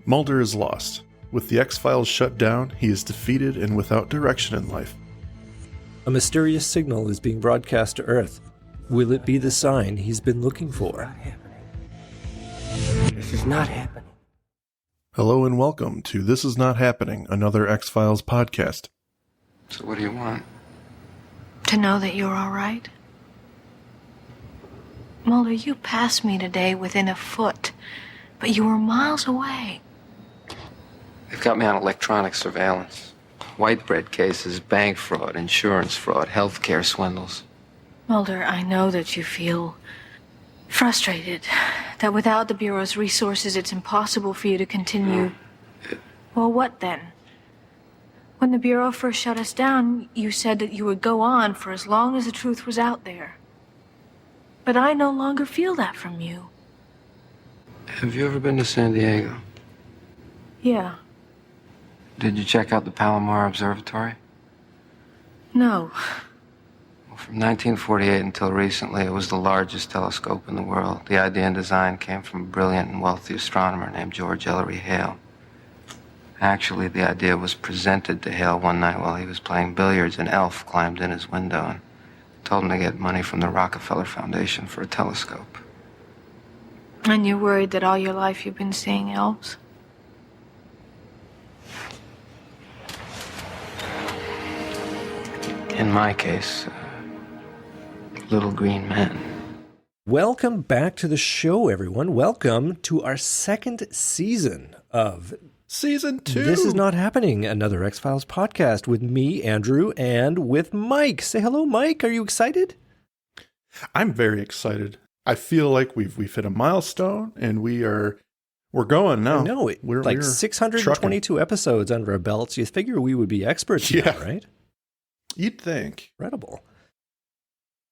Mulder is lost. With the X-Files shut down, he is defeated and without direction in life. A mysterious signal is being broadcast to Earth. Will it be the sign he's been looking for? This is not happening. Hello and welcome to This Is Not Happening, another X-Files podcast. So what do you want? To know that you're all right. Mulder, you passed me today within a foot, but you were miles away. They've got me on electronic surveillance. White bread cases, bank fraud, insurance fraud, healthcare swindles. Mulder, I know that you feel frustrated, that without the Bureau's resources, it's impossible for you to continue. Well, what then? When the Bureau first shut us down, you said that you would go on for as long as the truth was out there. But I no longer feel that from you. Have you ever been to San Diego? Yeah. Did you check out the Palomar Observatory? No. Well, from 1948 until recently, it was the largest telescope in the world. The idea and design came from a brilliant and wealthy astronomer named George Ellery Hale. Actually, the idea was presented to Hale one night while he was playing billiards. An elf climbed in his window and told him to get money from the Rockefeller Foundation for a telescope. And you're worried that all your life you've been seeing elves? In my case, little green men. Welcome back to the show, everyone. Welcome to our second season of Season 2! This Is Not Happening, another X-Files podcast with me, Andrew, and with Mike. Say hello, Mike. Are you excited? I'm very excited. I feel like we've hit a milestone, and we're going now. I know, we're 622 trucking. Episodes under our belts. You figure we would be experts now, right? You'd think. Incredible.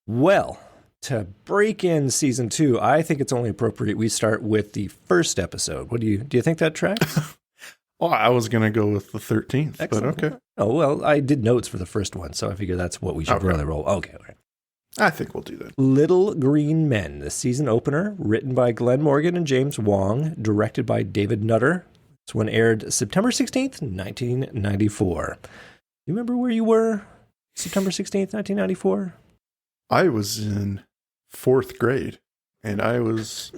Well, to break in season 2, I think it's only appropriate we start with the first episode. What do you think that tracks? Oh, I was going to go with the 13th, Excellent. But okay. Oh, well, I did notes for the first one, so I figure that's what we should really roll. Okay, all right. I think we'll do that. Little Green Men, the season opener, written by Glenn Morgan and James Wong, directed by David Nutter. This one aired September 16th, 1994. You remember where you were September 16th, 1994? I was in 4th grade, and I was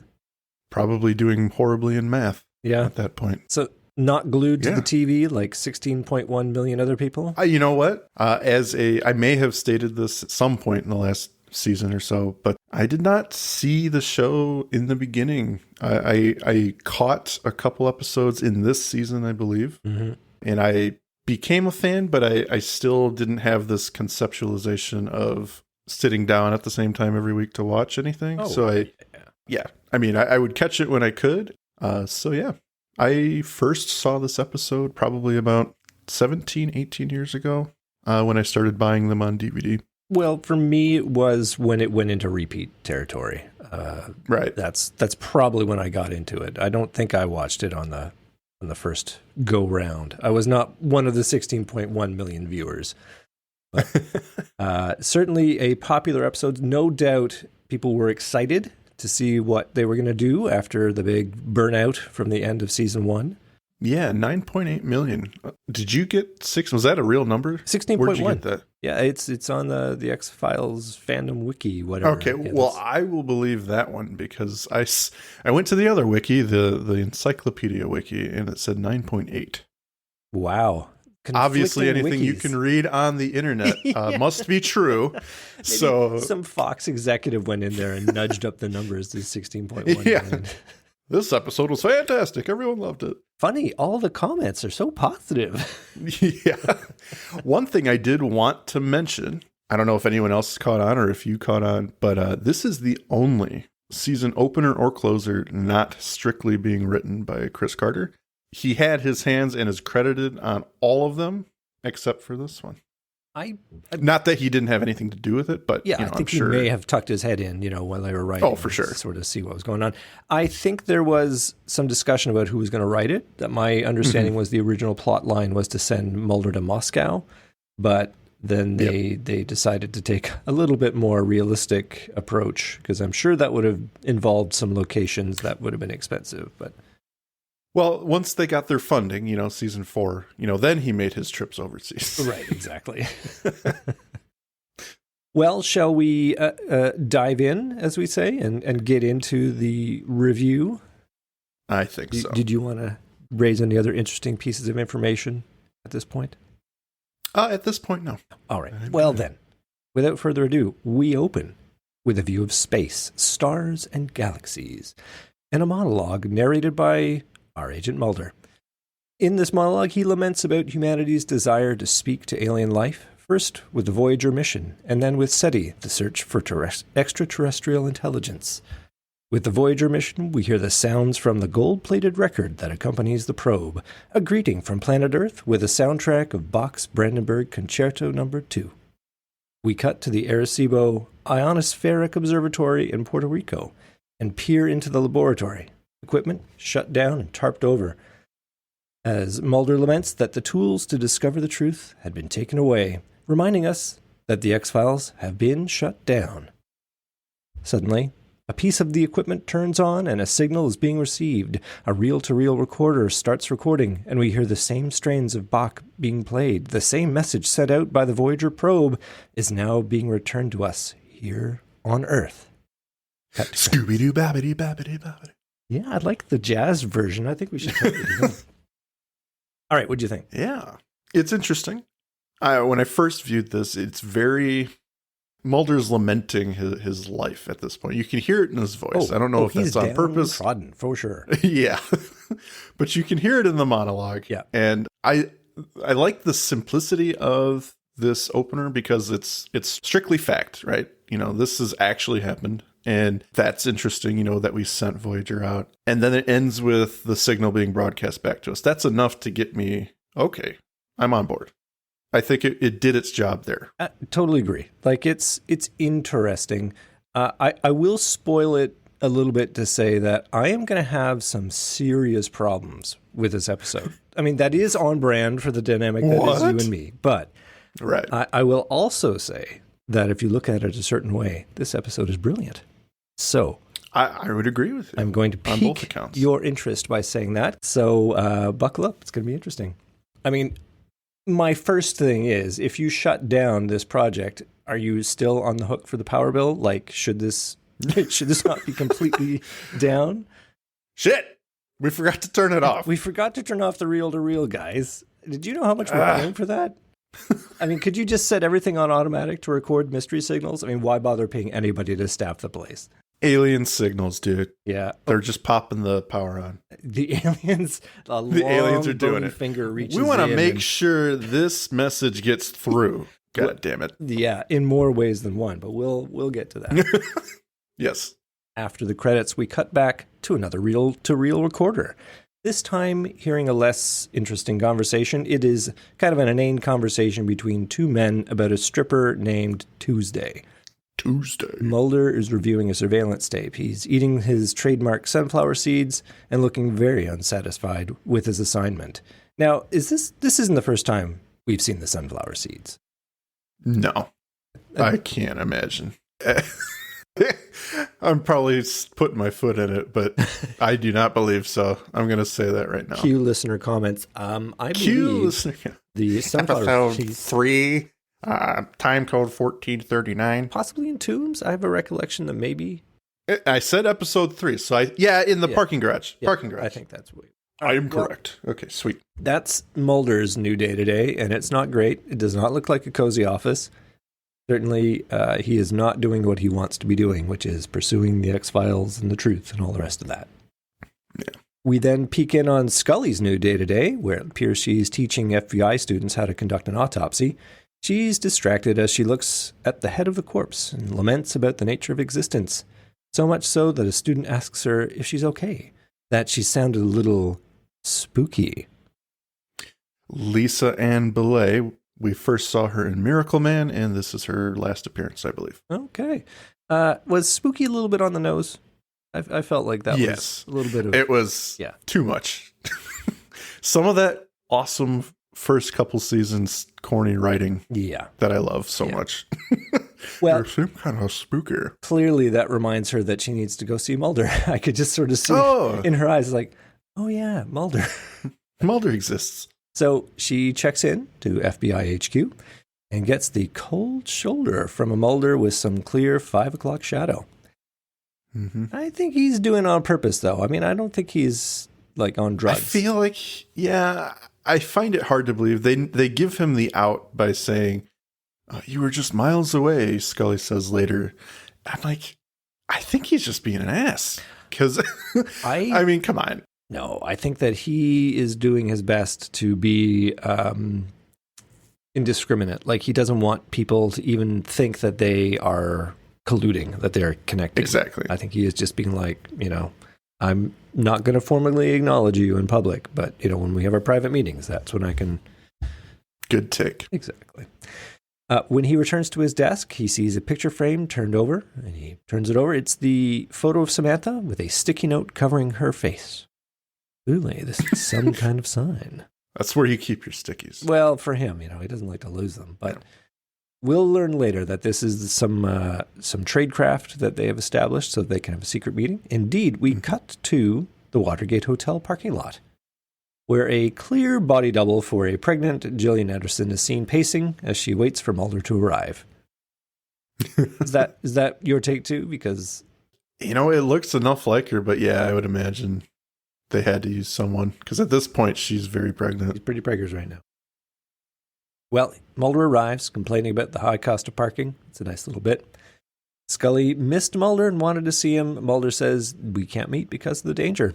probably doing horribly in math at that point. So not glued to the TV like 16.1 million other people? You know what? I may have stated this at some point in the last season or so, but I did not see the show in the beginning. I caught a couple episodes in this season, I believe, and I became a fan, but I still didn't have this conceptualization of sitting down at the same time every week to watch anything. I would catch it when I could. I first saw this episode probably about 17, 18 years ago when I started buying them on DVD. Well, for me, it was when it went into repeat territory. Right. That's probably when I got into it. I don't think I watched it on the first go round. I was not one of the 16.1 million viewers. But, certainly a popular episode. No doubt people were excited to see what they were going to do after the big burnout from the end of season 1. Yeah, 9.8 million. Did you get 6? Was that a real number? 16.1. Where'd you get that? Yeah, it's on the X-Files fandom wiki, whatever. Okay, I will believe that one because I went to the other wiki, the encyclopedia wiki, and it said 9.8. Wow. Obviously, anything you can read on the internet must be true. So some Fox executive went in there and nudged up the numbers to 16.1 million. This episode was fantastic. Everyone loved it. Funny, all the comments are so positive. Yeah. One thing I did want to mention, I don't know if anyone else caught on or if you caught on, but this is the only season opener or closer not strictly being written by Chris Carter. He had his hands and is credited on all of them except for this one. Not that he didn't have anything to do with it, but I think he may have tucked his head in, while they were writing. Oh, for sure. Sort of see what was going on. I think there was some discussion about who was going to write it. That my understanding was the original plot line was to send Mulder to Moscow, but then they decided to take a little bit more realistic approach because I'm sure that would have involved some locations that would have been expensive, but Well, once they got their funding, season 4, then he made his trips overseas. Right, exactly. Well, shall we dive in, as we say, and get into the review? I think so. Did you want to raise any other interesting pieces of information at this point? At this point, no. All right. Well, then, without further ado, we open with a view of space, stars, and galaxies, and a monologue narrated by our agent Mulder. In this monologue, he laments about humanity's desire to speak to alien life, first with the Voyager mission, and then with SETI, the search for extraterrestrial intelligence. With the Voyager mission, we hear the sounds from the gold-plated record that accompanies the probe, a greeting from planet Earth with a soundtrack of Bach's Brandenburg Concerto No. 2. We cut to the Arecibo Ionospheric Observatory in Puerto Rico and peer into the laboratory, equipment shut down and tarped over, as Mulder laments that the tools to discover the truth had been taken away, reminding us that the X-Files have been shut down. Suddenly, a piece of the equipment turns on and a signal is being received. A reel-to-reel recorder starts recording, and we hear the same strains of Bach being played. The same message sent out by the Voyager probe is now being returned to us here on Earth. Scooby-Doo-babbity-babbity-babbity. Yeah, I like the jazz version. I think we should totally do that. All right, what'd you think? Yeah, it's interesting. When I first viewed this, it's very... Mulder's lamenting his life at this point. You can hear it in his voice. I don't know if that's on purpose. Trodden, for sure. Yeah. But you can hear it in the monologue. Yeah. And I like the simplicity of this opener because it's strictly fact, right? This has actually happened. And that's interesting, that we sent Voyager out. And then it ends with the signal being broadcast back to us. That's enough to get me, okay, I'm on board. I think it did its job there. I totally agree. Like, it's interesting. I will spoil it a little bit to say that I am going to have some serious problems with this episode. I mean, that is on brand for the dynamic that is you and me. But right. I will also say that if you look at it a certain way, this episode is brilliant. So I would agree with you. I'm going to pique your interest by saying that. So buckle up. It's going to be interesting. I mean, my first thing is, if you shut down this project, are you still on the hook for the power bill? Like, should this not be completely down? Shit! We forgot to turn it off. We forgot to turn off the reel-to-reel, guys. Did you know how much we're paying for that? I mean, could you just set everything on automatic to record mystery signals? I mean, why bother paying anybody to staff the place? Alien signals, dude. Yeah. They're just popping the power on. The aliens are doing it. Finger reaches we want to make and... sure this message gets through. God damn it. Yeah, in more ways than one, but we'll get to that. Yes. After the credits, we cut back to another reel-to-reel recorder. This time, hearing a less interesting conversation. It is kind of an inane conversation between two men about a stripper named Tuesday. Mulder is reviewing a surveillance tape. He's eating his trademark sunflower seeds and looking very unsatisfied with his assignment. Now, this isn't the first time we've seen the sunflower seeds? No, I can't imagine. I'm probably putting my foot in it, but I do not believe so. I'm going to say that right now. Cue listener comments. I believe the sunflower seeds. 3. Time code 1439. Possibly in Tombs. I have a recollection that maybe. I said episode 3. So in the parking garage. Yeah, parking garage. I think that's weird. I am correct. Okay, sweet. That's Mulder's new day-to-day, and it's not great. It does not look like a cozy office. Certainly, he is not doing what he wants to be doing, which is pursuing the X-Files and the truth and all the rest of that. Yeah. We then peek in on Scully's new day-to-day, where it appears she's teaching FBI students how to conduct an autopsy. She's distracted as she looks at the head of the corpse and laments about the nature of existence, so much so that a student asks her if she's okay, that she sounded a little spooky. Lisa Ann Belay, we first saw her in Miracle Man, and this is her last appearance, I believe. Okay. Was spooky a little bit on the nose? I felt like that was a little bit of... It was too much. Some of that awesome first couple seasons corny writing that I love so much. Well, some kind of spooker. Clearly that reminds her that she needs to go see Mulder. I could just sort of see in her eyes like, Oh, yeah, Mulder. Mulder exists. So she checks in to FBI HQ and gets the cold shoulder from a Mulder with some clear 5 o'clock shadow. Mm-hmm. I think he's doing it on purpose, though. I mean, I don't think he's like on drugs. I feel like, yeah, I find it hard to believe. They give him the out by saying, you were just miles away, Scully says later. I'm like, I think he's just being an ass. Because, I mean, come on. No, I think that he is doing his best to be indiscriminate. Like, he doesn't want people to even think that they are colluding, that they're connected. Exactly. I think he is just being like, I'm not going to formally acknowledge you in public, but, when we have our private meetings, that's when I can... Good take. Exactly. When he returns to his desk, he sees a picture frame turned over, and he turns it over. It's the photo of Samantha with a sticky note covering her face. Clearly, this is some kind of sign. That's where you keep your stickies. Well, for him, he doesn't like to lose them, but we'll learn later that this is some tradecraft that they have established so they can have a secret meeting. Indeed, we cut to the Watergate Hotel parking lot, where a clear body double for a pregnant Gillian Anderson is seen pacing as she waits for Mulder to arrive. Is that your take too? Because it looks enough like her, but yeah, I would imagine they had to use someone because at this point she's very pregnant. She's pretty preggers right now. Well, Mulder arrives, complaining about the high cost of parking. It's a nice little bit. Scully missed Mulder and wanted to see him. Mulder says, we can't meet because of the danger.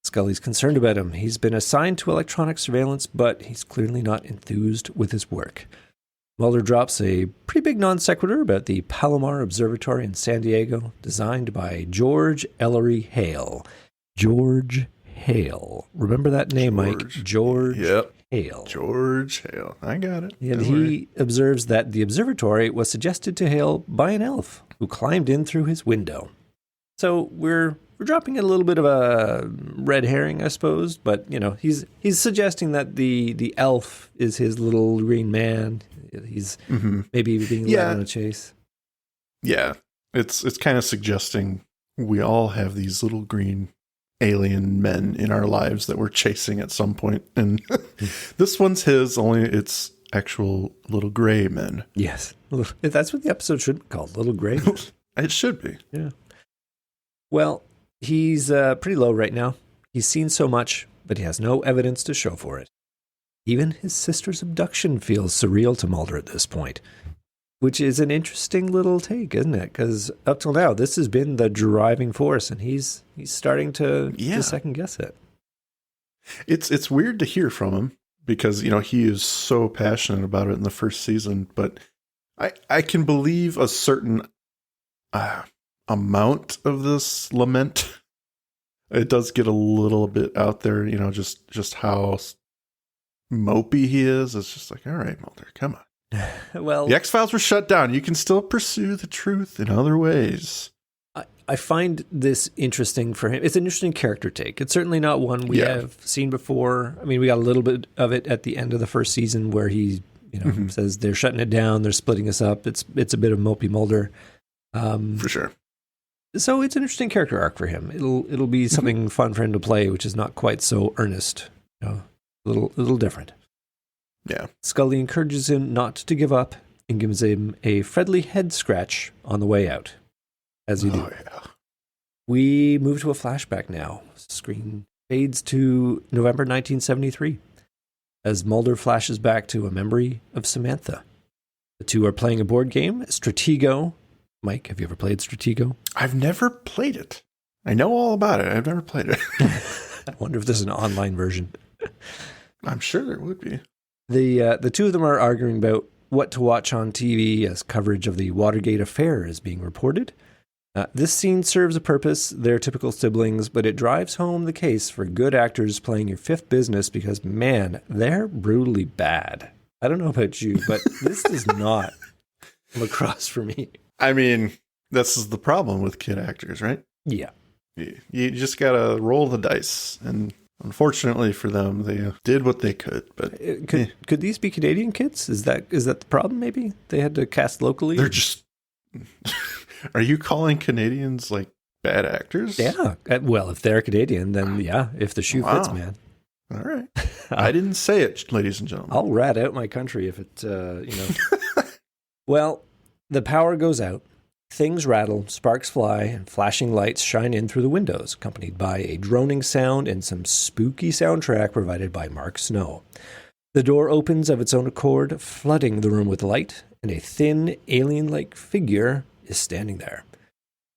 Scully's concerned about him. He's been assigned to electronic surveillance, but he's clearly not enthused with his work. Mulder drops a pretty big non sequitur about the Palomar Observatory in San Diego, designed by George Ellery Hale. George Hale. Remember that name, Mike? George Hale. George Hale. I got it. And he observes that the observatory was suggested to Hale by an elf who climbed in through his window. So we're dropping a little bit of a red herring, I suppose, but he's suggesting that the elf is his little green man. He's maybe being led on a chase. Yeah, it's kind of suggesting we all have these little green alien men in our lives that we're chasing at some point, and this one's his. Only it's actual little gray men. Yes, that's what the episode should be called, Little Gray. It should be. Yeah. Well, he's pretty low right now. He's seen so much, but he has no evidence to show for it. Even his sister's abduction feels surreal to Mulder at this point, which is an interesting little take, isn't it? Because up till now, this has been the driving force, and he's starting to second guess it. It's weird to hear from him because he is so passionate about it in the first season, but I can believe a certain amount of this lament. It does get a little bit out there, just how mopey he is. It's just like, all right, Mulder, come on. Well, the X-Files were shut down. You can still pursue the truth in other ways. I find this interesting for him. It's an interesting character take. It's certainly not one we have seen before. I mean, we got a little bit of it at the end of the first season where he, says they're shutting it down, they're splitting us up. It's a bit of mopey Mulder. For sure. So it's an interesting character arc for him. It'll be something fun for him to play, which is not quite so earnest. A little different. Yeah. Scully encourages him not to give up and gives him a friendly head scratch on the way out. As you do. Oh, yeah. We move to a flashback now. Screen fades to November 1973 as Mulder flashes back to a memory of Samantha. The two are playing a board game, Stratego. Mike, have you ever played Stratego? I've never played it. I know all about it. I've never played it. I wonder if there's an online version. I'm sure there would be. The two of them are arguing about what to watch on TV as coverage of the Watergate affair is being reported. This scene serves a purpose. They're typical siblings, but it drives home the case for good actors playing your fifth business because, man, they're brutally bad. I don't know about you, but this does not come across for me. I mean, this is the problem with kid actors, right? Yeah. You just got to roll the dice, and unfortunately for them, they did what they could. But could these be Canadian kids? Is that the problem? Maybe they had to cast locally. They're just. Are you calling Canadians like bad actors? Yeah. Well, if they're Canadian, then yeah, if the shoe fits, man. All right. I didn't say it, ladies and gentlemen. I'll rat out my country if it, Well, the power goes out. Things rattle, sparks fly, and flashing lights shine in through the windows, accompanied by a droning sound and some spooky soundtrack provided by Mark Snow. The door opens of its own accord, flooding the room with light, and a thin, alien-like figure is standing there.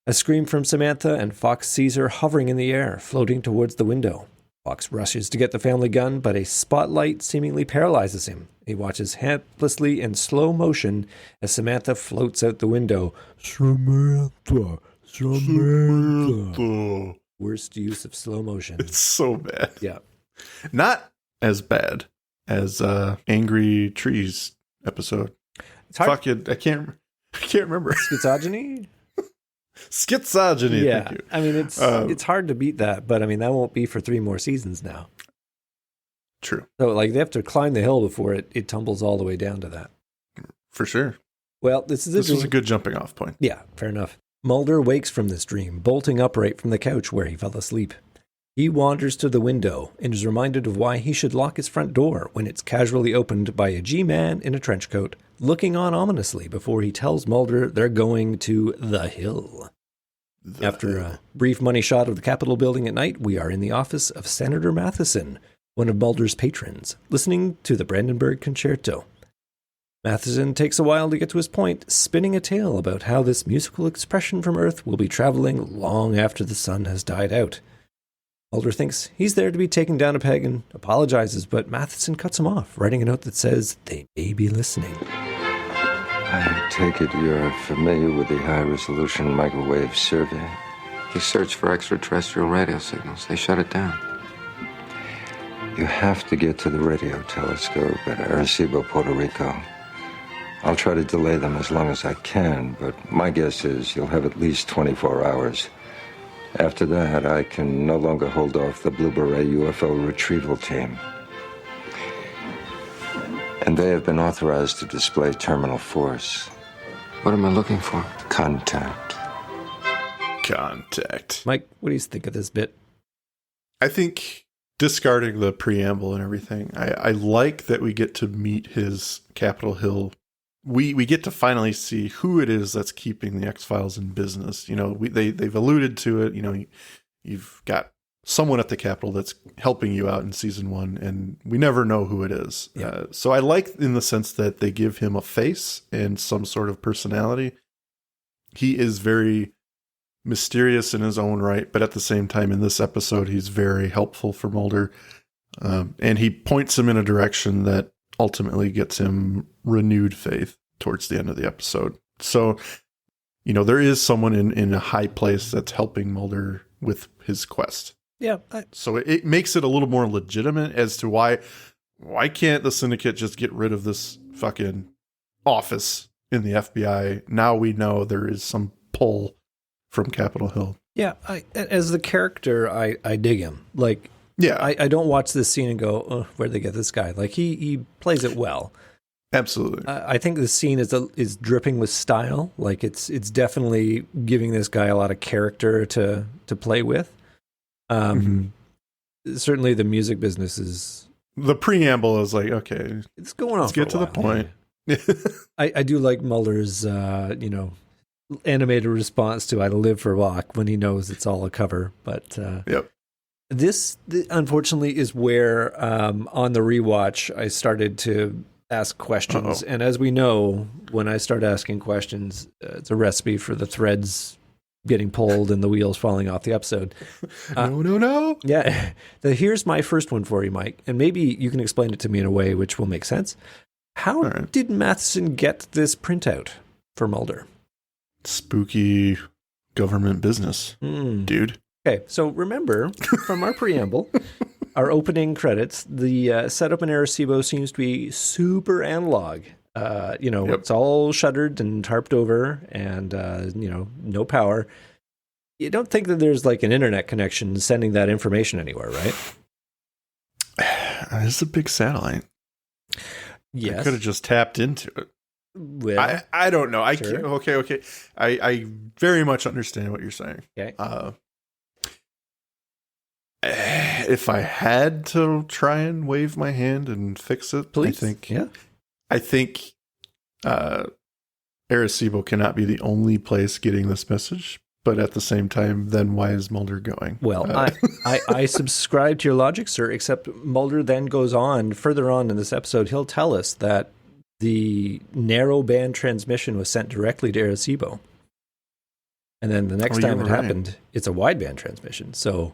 A scream from Samantha, and Fox sees her hovering in the air, floating towards the window. Fox rushes to get the family gun, but a spotlight seemingly paralyzes him. He watches helplessly in slow motion as Samantha floats out the window. Samantha. Worst use of slow motion. It's so bad. Yeah. Not as bad as Angry Trees episode. It's hard. Fuck it. I can't remember. Schizogeny? Schizogeny. Yeah. Thank you. I mean, it's hard to beat that, but I mean, that won't be for 3 more seasons now. True. So, like, they have to climb the hill before it tumbles all the way down to that. For sure. Well, this was a good jumping off point. Yeah, fair enough. Mulder wakes from this dream, bolting upright from the couch where he fell asleep. He wanders to the window and is reminded of why he should lock his front door when it's casually opened by a G-man in a trench coat, looking on ominously before he tells Mulder they're going to the hill. After a brief money shot of the Capitol building at night, we are in the office of Senator Matheson, one of Mulder's patrons, listening to the Brandenburg Concerto. Matheson takes a while to get to his point, spinning a tale about how this musical expression from Earth will be traveling long after the sun has died out. Mulder thinks he's there to be taken down a peg and apologizes, but Matheson cuts him off, writing a note that says they may be listening. I take it you're familiar with the high-resolution microwave survey? You search for extraterrestrial radio signals. They shut it down. You have to get to the radio telescope at Arecibo, Puerto Rico. I'll try to delay them as long as I can, but my guess is you'll have at least 24 hours. After that, I can no longer hold off the Blue Beret UFO retrieval team. And they have been authorized to display terminal force. What am I looking for? Contact. Mike, what do you think of this bit? I think, discarding the preamble and everything, I like that we get to meet his Capitol Hill. We get to finally see who it is that's keeping the X-Files in business. You know, they've alluded to it. You know, you've got someone at the Capitol that's helping you out in season 1, and we never know who it is. Yeah. So I like in the sense that they give him a face and some sort of personality. He is very mysterious in his own right, but at the same time in this episode, he's very helpful for Mulder. And he points him in a direction that ultimately gets him renewed faith towards the end of the episode. So, you know, there is someone in a high place that's helping Mulder with his quest. Yeah. So it makes it a little more legitimate as to why can't the syndicate just get rid of this fucking office in the FBI? Now we know there is some pull from Capitol Hill. Yeah. As the character, I dig him. Like, yeah, I don't watch this scene and go, oh, where'd they get this guy? Like, he plays it well. Absolutely. I think the scene is dripping with style. Like, it's definitely giving this guy a lot of character to play with. Certainly the music business is... The preamble is like, okay, it's going on. Let's get to the point. Yeah. I do like Mulder's, animated response to "I live for Locke" when he knows it's all a cover. But yep. This unfortunately is where on the rewatch I started to ask questions. And as we know, when I start asking questions, it's a recipe for the threads getting pulled and the wheels falling off the episode. No. Yeah. Here's my first one for you, Mike. And maybe you can explain it to me in a way which will make sense. How did Matheson get this printout for Mulder? Spooky government business, dude. Okay, so remember from our preamble, our opening credits, the setup in Arecibo seems to be super analog. It's all shuttered and tarped over and, no power. You don't think that there's like an internet connection sending that information anywhere, right? It's a big satellite. Yes. I could have just tapped into it. Well, I don't know. I sure. can't. Okay. I very much understand what you're saying. Okay. If I had to try and wave my hand and fix it, Please. I think Arecibo cannot be the only place getting this message. But at the same time, then why is Mulder going? Well, I subscribe to your logic, sir, except Mulder then goes on, further on in this episode, he'll tell us that the narrow band transmission was sent directly to Arecibo. And then the next time it happened, it's a wideband transmission. So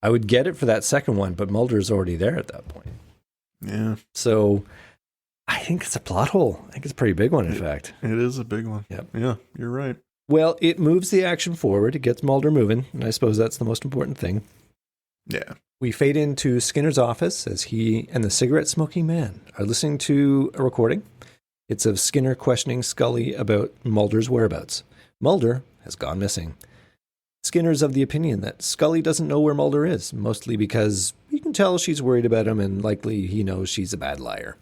I would get it for that second one, but Mulder's already there at that point. Yeah. So I think it's a plot hole. I think it's a pretty big one, in fact. It is a big one. Yep. Yeah, you're right. Well, it moves the action forward. It gets Mulder moving, and I suppose that's the most important thing. Yeah. We fade into Skinner's office as he and the cigarette-smoking man are listening to a recording. It's of Skinner questioning Scully about Mulder's whereabouts. Mulder has gone missing. Skinner's of the opinion that Scully doesn't know where Mulder is, mostly because you can tell she's worried about him and likely he knows she's a bad liar.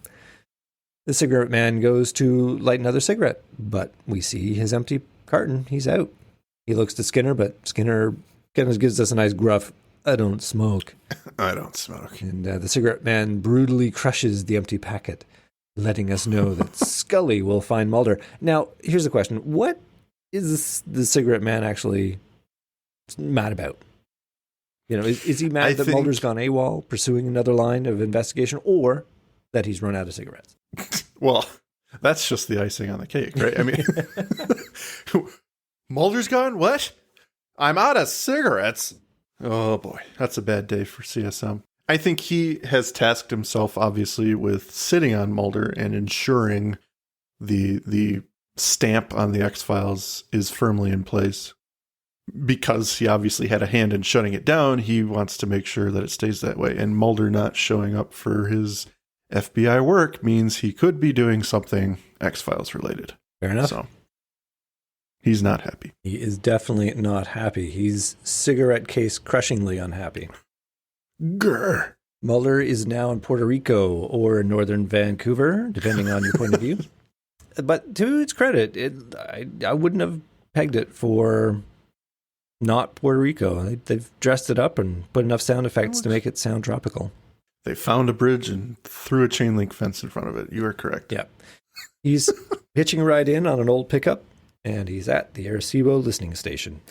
The cigarette man goes to light another cigarette, but we see his empty carton. He's out. He looks to Skinner, but Skinner kind of gives us a nice gruff, "I don't smoke." I don't smoke. And the cigarette man brutally crushes the empty packet, letting us know that Scully will find Mulder. Now, here's the question. What is the cigarette man actually mad about? You know, is he mad that Mulder's gone AWOL, pursuing another line of investigation, or that he's run out of cigarettes? Well, that's just the icing on the cake, right? I mean, Mulder's gone? What? I'm out of cigarettes? Oh boy, that's a bad day for CSM. I think he has tasked himself, obviously, with sitting on Mulder and ensuring the stamp on the X-Files is firmly in place. Because he obviously had a hand in shutting it down, he wants to make sure that it stays that way. And Mulder not showing up for his FBI work means he could be doing something X-Files related. Fair enough. So he's not happy. He is definitely not happy. He's cigarette case crushingly unhappy. Grr. Mulder is now in Puerto Rico or northern Vancouver, depending on your point of view. But to its credit, I wouldn't have pegged it for not Puerto Rico. They've dressed it up and put enough sound effects to make it sound tropical. They found a bridge and threw a chain link fence in front of it. You are correct. Yeah. He's hitching a ride in on an old pickup, and he's at the Arecibo listening station.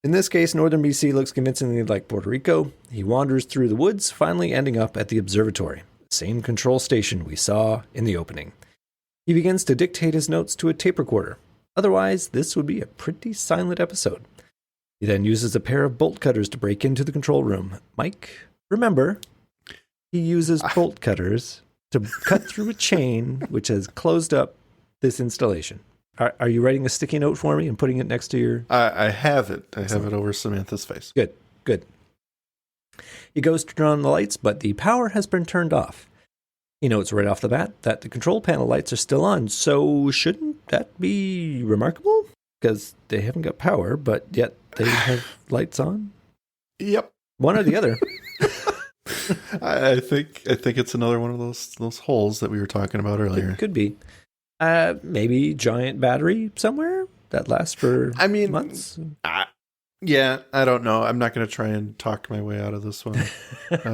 In this case, northern BC looks convincingly like Puerto Rico. He wanders through the woods, finally ending up at the observatory, same control station we saw in the opening. He begins to dictate his notes to a tape recorder. Otherwise, this would be a pretty silent episode. He then uses a pair of bolt cutters to break into the control room. Mike, remember, he uses bolt cutters to cut through a chain which has closed up this installation. Are you writing a sticky note for me and putting it next to your... I have it. I have it over Samantha's face. Good. He goes to turn on the lights, but the power has been turned off. He notes right off the bat that the control panel lights are still on, so shouldn't that be remarkable? Because they haven't got power, but yet they have lights on? Yep. One or the other. I think it's another one of those holes that we were talking about earlier. It could be. Maybe giant battery somewhere that lasts for months. Yeah, I don't know. I'm not going to try and talk my way out of this one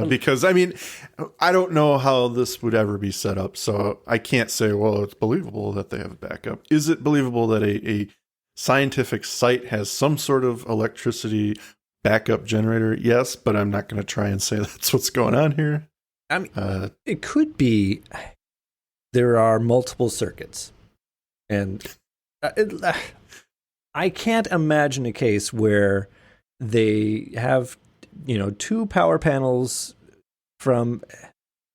because I don't know how this would ever be set up. So I can't say, well, it's believable that they have a backup. Is it believable that a scientific site has some sort of electricity backup generator? Yes, but I'm not going to try and say that's what's going on here. It could be there are multiple circuits, and I can't imagine a case where they have, two power panels from,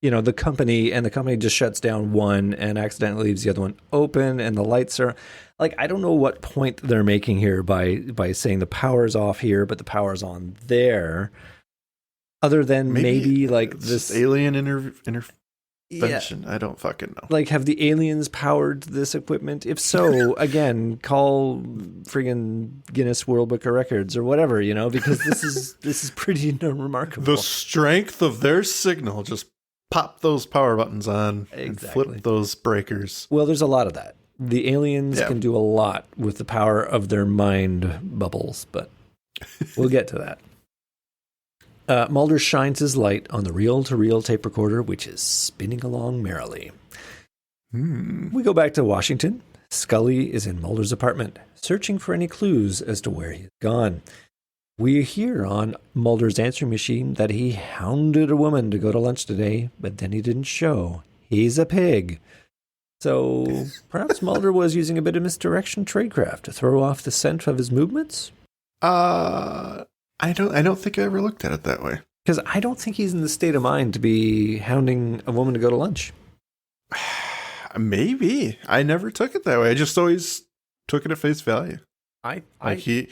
the company, and the company just shuts down one and accidentally leaves the other one open, and the lights are I don't know what point they're making here by saying the power's off here, but the power's on there. Other than maybe this alien intervention. I don't fucking know. Have the aliens powered this equipment? If so, again, call friggin' Guinness World Book of Records or whatever, because this is pretty remarkable. The strength of their signal just pop those power buttons on and Exactly. flip those breakers. Well, there's a lot of that. The aliens can do a lot with the power of their mind bubbles, but we'll get to that. Mulder shines his light on the reel-to-reel tape recorder, which is spinning along merrily. We go back to Washington. Scully is in Mulder's apartment, searching for any clues as to where he's gone. We hear on Mulder's answering machine that he hounded a woman to go to lunch today, but then he didn't show. He's a pig. So perhaps Mulder was using a bit of misdirection tradecraft to throw off the scent of his movements? I don't think I ever looked at it that way. Because I don't think he's in the state of mind to be hounding a woman to go to lunch. Maybe. I never took it that way. I just always took it at face value. The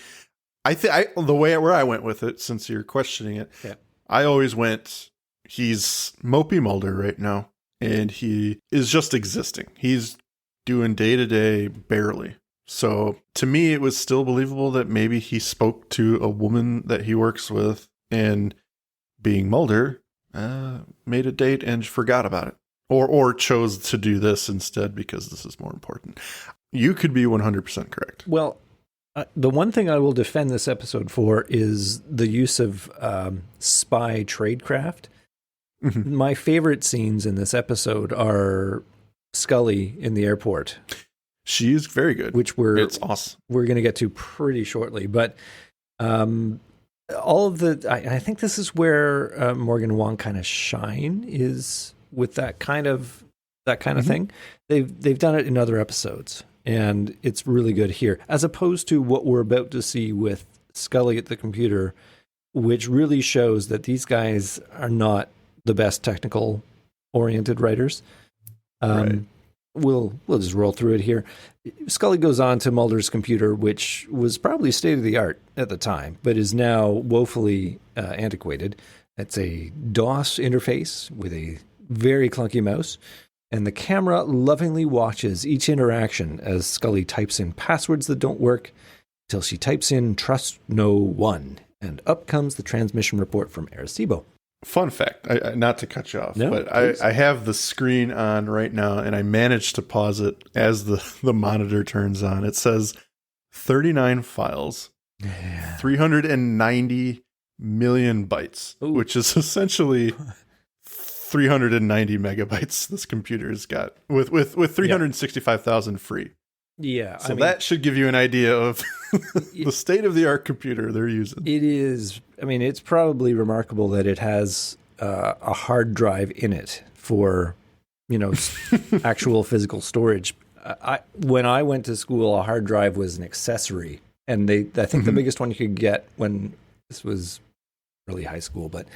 way where I went with it, since you're questioning it, I always went, he's mopey Mulder right now, and he is just existing. He's doing day to day barely. So to me, it was still believable that maybe he spoke to a woman that he works with, and being Mulder, made a date and forgot about it. Or chose to do this instead because this is more important. You could be 100% correct. Well, the one thing I will defend this episode for is the use of spy tradecraft. Mm-hmm. My favorite scenes in this episode are Scully in the airport. She's very good. It's awesome. We're going to get to pretty shortly. But all of the... I think this is where Morgan and Wong kind of shine, is with that kind of thing. They've done it in other episodes, and it's really good here, as opposed to what we're about to see with Scully at the computer, which really shows that these guys are not the best technical oriented writers. Right. We'll just roll through it here. Scully goes on to Mulder's computer, which was probably state of the art at the time, but is now woefully antiquated. It's a DOS interface with a very clunky mouse, and the camera lovingly watches each interaction as Scully types in passwords that don't work till she types in "trust no one," and up comes the transmission report from Arecibo. Fun fact, not to cut you off, but I have the screen on right now, and I managed to pause it as the monitor turns on. It says 39 files, 390 million bytes, which is essentially 390 megabytes this computer's got, with 365,000 free. Yeah. So that should give you an idea of the state-of-the-art computer they're using. It is. I mean, it's probably remarkable that it has a hard drive in it for, actual physical storage. When I went to school, a hard drive was an accessory. And I think the biggest one you could get when this was really high school, but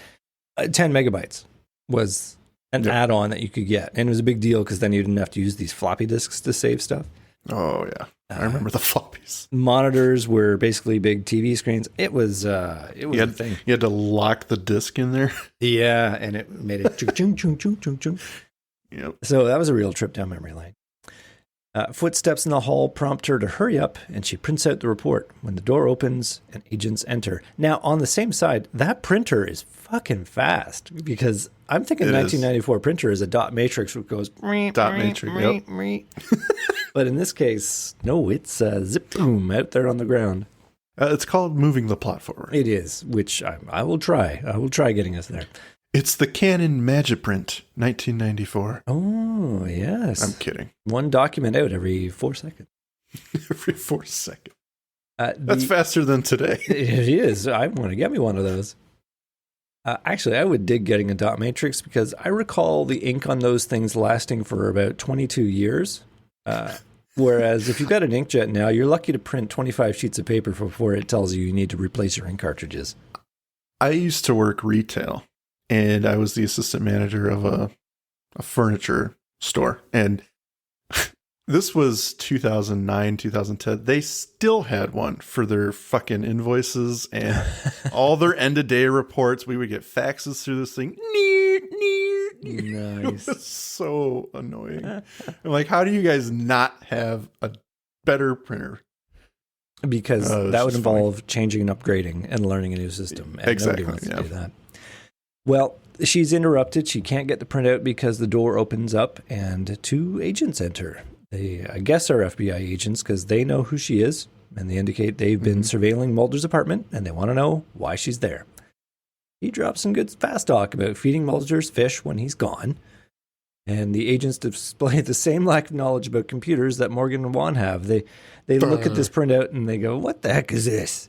10 megabytes was an add-on that you could get. And it was a big deal because then you didn't have to use these floppy disks to save stuff. Oh, yeah. I remember the floppies. Monitors were basically big TV screens. It was a thing. You had to lock the disc in there. Yeah, and it made it chung chung chung chung chung. Yep. So that was a real trip down memory lane. Footsteps in the hall prompt her to hurry up, and she prints out the report when the door opens and agents enter. Now, on the same side, that printer is fucking fast, because I'm thinking 1994 printer is a dot matrix which goes... Dot matrix, yep. But in this case, no, it's zip boom out there on the ground. It's called moving the plot forward. It is, which I will try. I will try getting us there. It's the Canon Magiprint, 1994. Oh, yes. I'm kidding. One document out every 4 seconds. Every 4 seconds. That's faster than today. It is. I want to get me one of those. Actually, I would dig getting a dot matrix, because I recall the ink on those things lasting for about 22 years. Whereas if you've got an inkjet now, you're lucky to print 25 sheets of paper before it tells you need to replace your ink cartridges. I used to work retail, and I was the assistant manager of a furniture store. And this was 2009, 2010. They still had one for their fucking invoices and all their end-of-day reports. We would get faxes through this thing. Nice. It was so annoying. I'm like, how do you guys not have a better printer? Because that would involve changing and upgrading and learning a new system. And exactly. Nobody wants to do that. Well, she's interrupted. She can't get the printout because the door opens up and 2 agents enter. They, I guess, are FBI agents because they know who she is, and they indicate they've been surveilling Mulder's apartment, and they want to know why she's there. He drops some good fast talk about feeding Mulder's fish when he's gone, and the agents display the same lack of knowledge about computers that Morgan and Wong have. They look at this printout and they go, "What the heck is this?"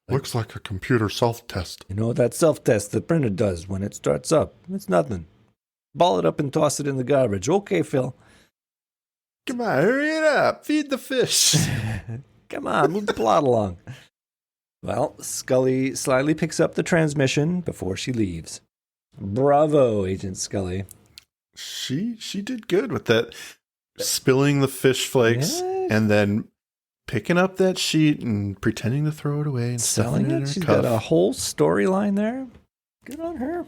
Looks like a computer self-test. You know, that self-test the printer does when it starts up. It's nothing. Ball it up and toss it in the garbage. Okay, Phil. Come on, hurry it up. Feed the fish. Come on, move the plot along. Well, Scully slyly picks up the transmission before she leaves. Bravo, Agent Scully. She did good with that. Spilling the fish flakes and then picking up that sheet and pretending to throw it away and Selling stuffing it in it. her She's cuff. got a whole storyline there. Good on her.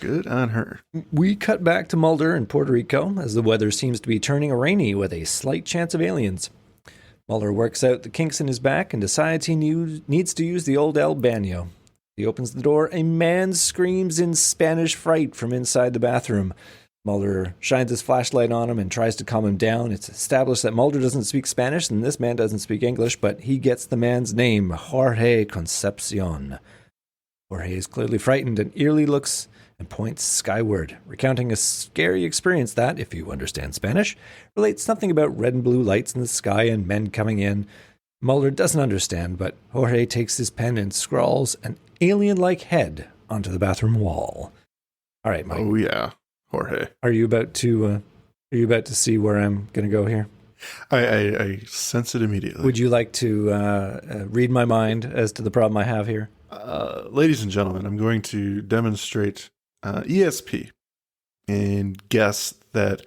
Good on her. We cut back to Mulder in Puerto Rico as the weather seems to be turning rainy with a slight chance of aliens. Mulder works out the kinks in his back and decides he needs to use the old El Baño. He opens the door. A man screams in Spanish fright from inside the bathroom. Mulder shines his flashlight on him and tries to calm him down. It's established that Mulder doesn't speak Spanish and this man doesn't speak English, but he gets the man's name, Jorge Concepcion. Jorge is clearly frightened and eerily looks and points skyward, recounting a scary experience that, if you understand Spanish, relates something about red and blue lights in the sky and men coming in. Mulder doesn't understand, but Jorge takes his pen and scrawls an alien-like head onto the bathroom wall. All right, Mike. Oh, yeah. Jorge. Are you about to see where I'm going to go here? I sense it immediately. Would you like to read my mind as to the problem I have here? Ladies and gentlemen, I'm going to demonstrate ESP and guess that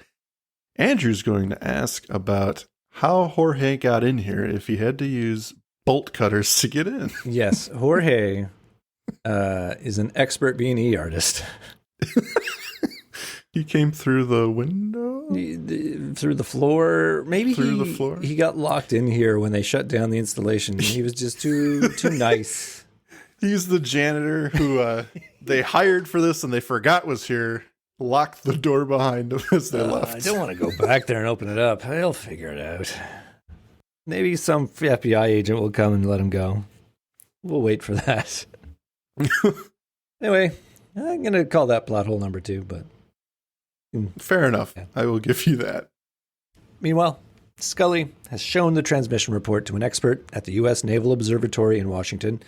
Andrew's going to ask about how Jorge got in here if he had to use bolt cutters to get in. Yes, Jorge is an expert B&E artist. He came through the window? Through the floor. Maybe through the floor? He got locked in here when they shut down the installation. He was just too nice. He's the janitor who they hired for this and they forgot was here. Locked the door behind him as they left. I don't want to go back there and open it up. He'll figure it out. Maybe some FBI agent will come and let him go. We'll wait for that. Anyway, I'm going to call that plot hole number 2, but... Fair enough. Yeah. I will give you that. Meanwhile, Scully has shown the transmission report to an expert at the U.S. Naval Observatory in Washington,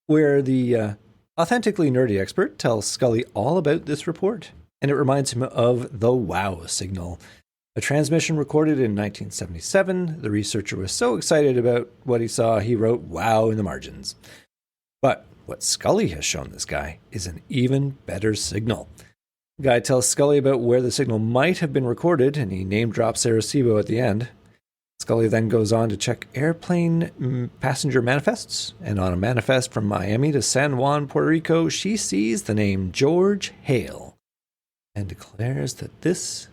where the authentically nerdy expert tells Scully all about this report, and it reminds him of the WOW signal, a transmission recorded in 1977. The researcher was so excited about what he saw, he wrote WOW in the margins. But what Scully has shown this guy is an even better signal. The guy tells Scully about where the signal might have been recorded, and he name drops Arecibo at the end. Scully then goes on to check airplane passenger manifests, and on a manifest from Miami to San Juan, Puerto Rico, she sees the name George Hale and declares that this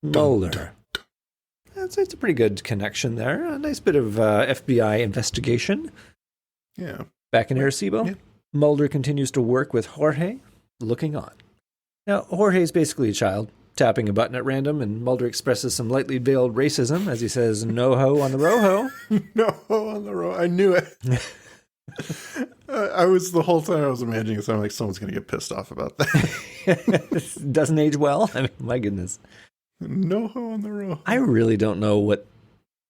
Mulder. It's a pretty good connection there. A nice bit of FBI investigation. Yeah. Back in Arecibo, Mulder continues to work with Jorge, looking on. Now, Jorge is basically a child, tapping a button at random, and Mulder expresses some lightly veiled racism as he says, "No ho on the roho." No ho on the roho. I knew it. I was the whole time I was imagining it. So I'm like, someone's going to get pissed off about that. Doesn't age well. I mean, my goodness. No ho on the roho. I really don't know why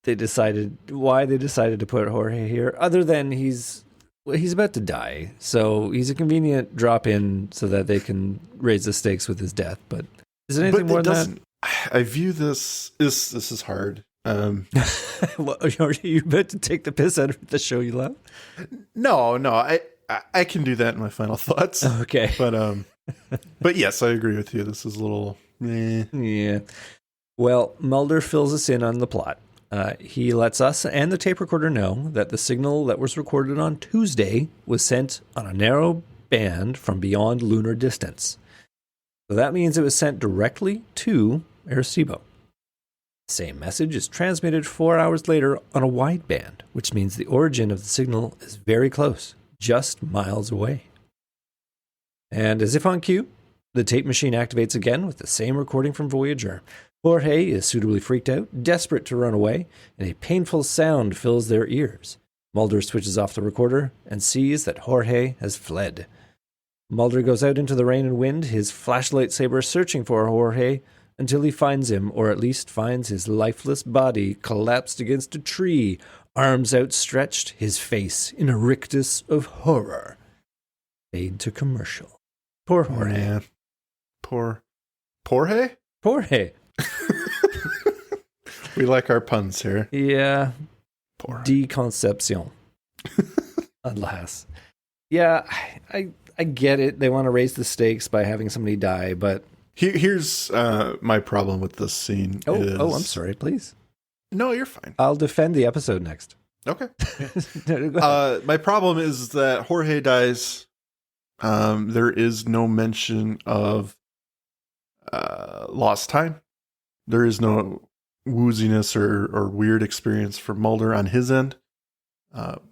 they decided to put Jorge here, other than he's about to die, so he's a convenient drop-in so that they can raise the stakes with his death. But is there anything more than that? I view this is hard. What, are you about to take the piss out of the show you love? No, I can do that in my final thoughts. Okay, but yes, I agree with you. This is a little Yeah. Well, Mulder fills us in on the plot. He lets us and the tape recorder know that the signal that was recorded on Tuesday was sent on a narrow band from beyond lunar distance. So that means it was sent directly to Arecibo. The same message is transmitted 4 hours later on a wide band, which means the origin of the signal is very close, just miles away. And as if on cue, the tape machine activates again with the same recording from Voyager. Jorge is suitably freaked out, desperate to run away, and a painful sound fills their ears. Mulder switches off the recorder and sees that Jorge has fled. Mulder goes out into the rain and wind, his flashlight saber searching for Jorge until he finds him, or at least finds his lifeless body collapsed against a tree, arms outstretched, his face in a rictus of horror. Fade to commercial. Poor Jorge. Man. Poor Jorge? Jorge. We like our puns here. Yeah. Poor. Deconception. Alas. Yeah, I get it. They want to raise the stakes by having somebody die, but... Here's my problem with this scene. Oh, I'm sorry, please. No, you're fine. I'll defend the episode next. Okay. No, My problem is that Jorge dies. There is no mention of lost time. There is no wooziness or weird experience for Mulder on his end.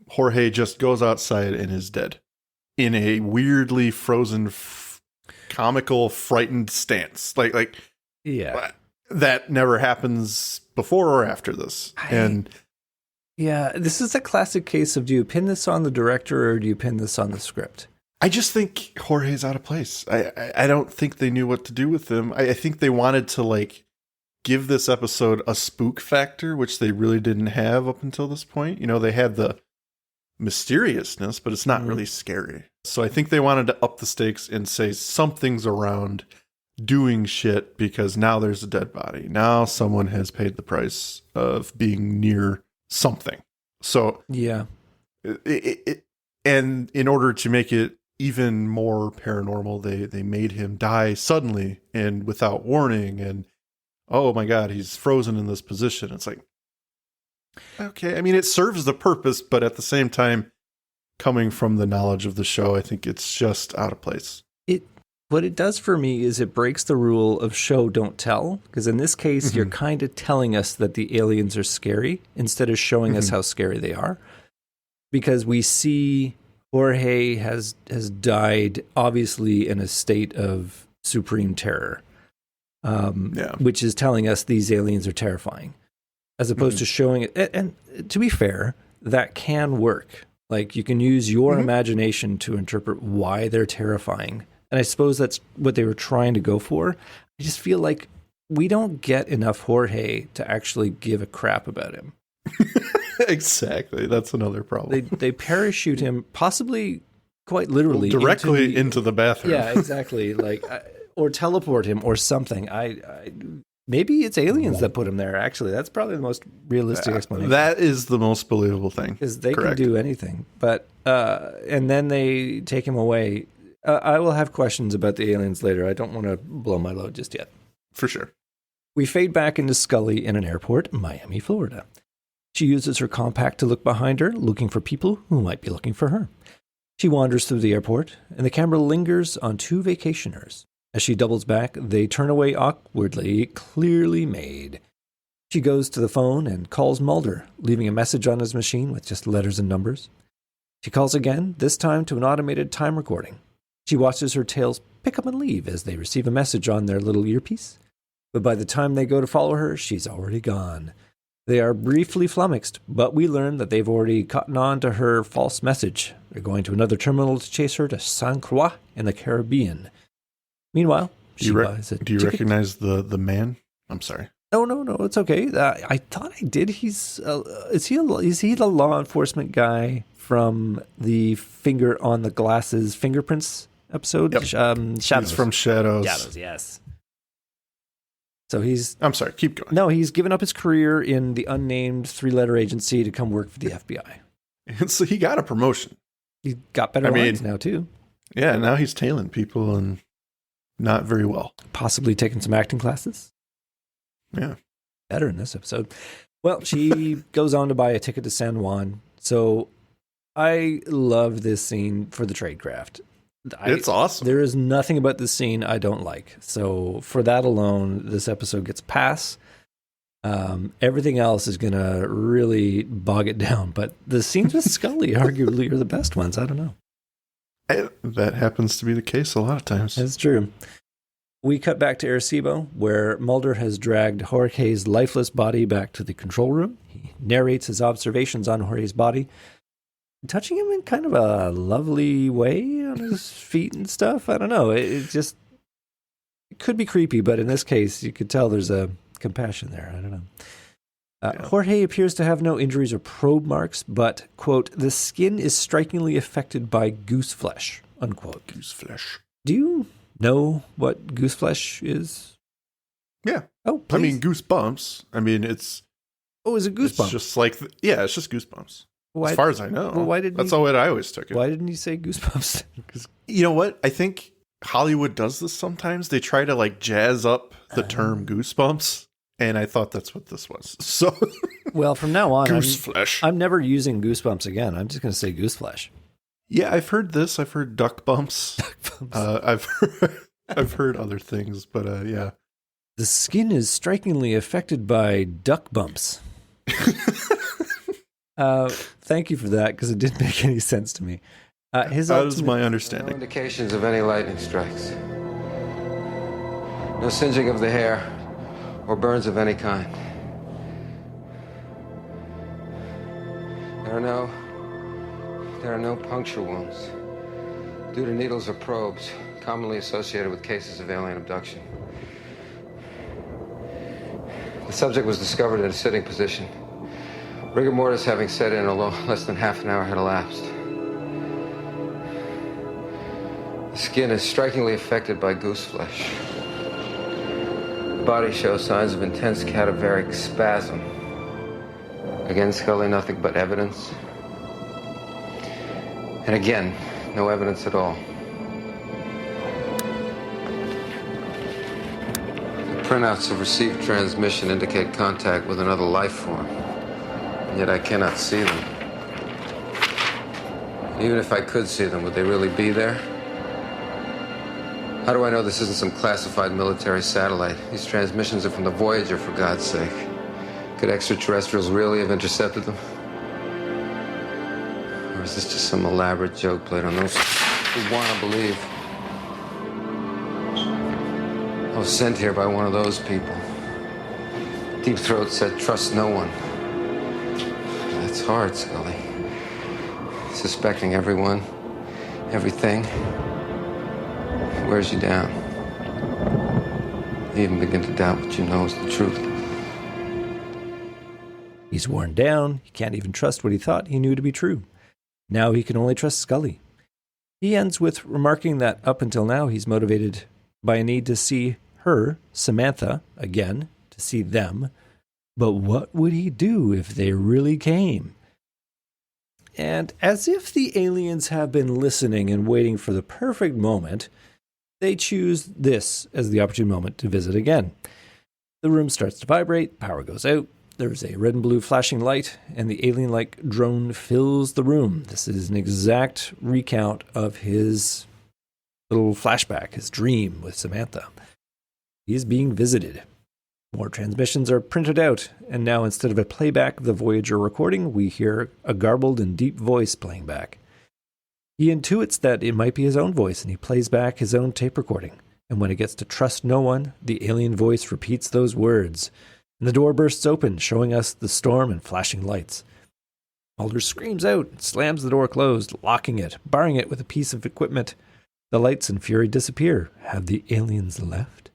Jorge just goes outside and is dead in a weirdly frozen, comical, frightened stance. Like, yeah, that never happens before or after this. Yeah, this is a classic case of, do you pin this on the director or do you pin this on the script? I just think Jorge's out of place. I don't think they knew what to do with him. I think they wanted to give this episode a spook factor, which they really didn't have up until this point. You know, they had the mysteriousness, but it's not really scary. So I think they wanted to up the stakes and say something's around doing shit because now there's a dead body. Now someone has paid the price of being near something. So yeah, and in order to make it even more paranormal, they made him die suddenly and without warning. And oh my God, he's frozen in this position. It's like, okay, I mean, it serves the purpose, but at the same time, coming from the knowledge of the show, I think it's just out of place. What it does for me is it breaks the rule of show, don't tell. Because in this case, you're kind of telling us that the aliens are scary instead of showing us how scary they are. Because we see Jorge has died, obviously, in a state of supreme terror. Which is telling us these aliens are terrifying. As opposed to showing it. And to be fair, that can work. Like, you can use your imagination to interpret why they're terrifying. And I suppose that's what they were trying to go for. I just feel like we don't get enough Jorge to actually give a crap about him. Exactly. That's another problem. They parachute him, possibly quite literally. Directly into the bathroom. Yeah, exactly. Or teleport him or something. Maybe it's aliens that put him there, actually. That's probably the most realistic explanation. That is the most believable thing. Because they can do anything. But, and then they take him away. I will have questions about the aliens later. I don't want to blow my load just yet. For sure. We fade back into Scully in an airport, Miami, Florida. She uses her compact to look behind her, looking for people who might be looking for her. She wanders through the airport, and the camera lingers on two vacationers. As she doubles back, they turn away awkwardly, clearly made. She goes to the phone and calls Mulder, leaving a message on his machine with just letters and numbers. She calls again, this time to an automated time recording. She watches her tails pick up and leave as they receive a message on their little earpiece. But by the time they go to follow her, she's already gone. They are briefly flummoxed, but we learn that they've already cottoned on to her false message. They're going to another terminal to chase her to Saint Croix in the Caribbean. Meanwhile, she buys a ticket. Do you recognize the man? I'm sorry. No, it's okay. I thought I did. Is he the law enforcement guy from the finger on the glasses fingerprints episode? Yep. Shadows. He's from Shadows. Shadows, yes. So I'm sorry, keep going. No, he's given up his career in the unnamed 3-letter agency to come work for the FBI. And so he got a promotion. He's got better lines now, too. Yeah, now he's tailing people and not very well. Possibly taking some acting classes. Yeah. Better in this episode. Well, she goes on to buy a ticket to San Juan. So I love this scene for the tradecraft. It's awesome. There is nothing about this scene I don't like. So for that alone, this episode gets a pass. Everything else is going to really bog it down. But the scenes with Scully arguably are the best ones. I don't know. That happens to be the case a lot of times. That's true. We cut back to Arecibo, where Mulder has dragged Jorge's lifeless body back to the control room. He narrates his observations on Jorge's body, touching him in kind of a lovely way on his feet and stuff. I don't know. It could be creepy, but in this case, you could tell there's a compassion there. I don't know. Jorge appears to have no injuries or probe marks, but, quote, the skin is strikingly affected by goose flesh, unquote. Goose flesh. Do you know what goose flesh is? Yeah. Oh, please. I mean, goosebumps. I mean, it's... Oh, is it goosebumps? It's just like... it's just goosebumps. As far as I know. Well, that's the way I always took it. Why didn't you say goosebumps? You know what? I think Hollywood does this sometimes. They try to like jazz up the term goosebumps. And I thought that's what this was. So, well, from now on, goose flesh. I'm never using goosebumps again. I'm just going to say goose flesh. Yeah, I've heard this. I've heard duck bumps. Duck bumps. I've heard other things, but yeah. The skin is strikingly affected by duck bumps. Thank you for that, because it didn't make any sense to me. That is my understanding. No indications of any lightning strikes. No singeing of the hair or burns of any kind. There are no puncture wounds due to needles or probes commonly associated with cases of alien abduction. The subject was discovered in a sitting position, rigor mortis having set in, although less than half an hour had elapsed. The skin is strikingly affected by goose flesh. The body shows signs of intense cadaveric spasm. Again, Scully, nothing but evidence. And again, no evidence at all. The printouts of received transmission indicate contact with another life form, and yet I cannot see them. Even if I could see them, would they really be there? How do I know this isn't some classified military satellite? These transmissions are from the Voyager, for God's sake. Could extraterrestrials really have intercepted them? Or is this just some elaborate joke played on those who want to believe? I was sent here by one of those people. Deep Throat said, trust no one. That's hard, Scully. Suspecting everyone, everything, wears you down. You even begin to doubt what you know is the truth. He's worn down. He can't even trust what he thought he knew to be true. Now he can only trust Scully. He ends with remarking that up until now he's motivated by a need to see her, Samantha, again, to see them. But what would he do if they really came? And as if the aliens have been listening and waiting for the perfect moment, they choose this as the opportune moment to visit again. The room starts to vibrate, power goes out, there's a red and blue flashing light, and the alien-like drone fills the room. This is an exact recount of his little flashback, his dream with Samantha. He is being visited. More transmissions are printed out, and now instead of a playback of the Voyager recording, we hear a garbled and deep voice playing back. He intuits that it might be his own voice, and he plays back his own tape recording. And when it gets to trust no one, the alien voice repeats those words. And the door bursts open, showing us the storm and flashing lights. Mulder screams out and slams the door closed, locking it, barring it with a piece of equipment. The lights in fury disappear. Have the aliens left?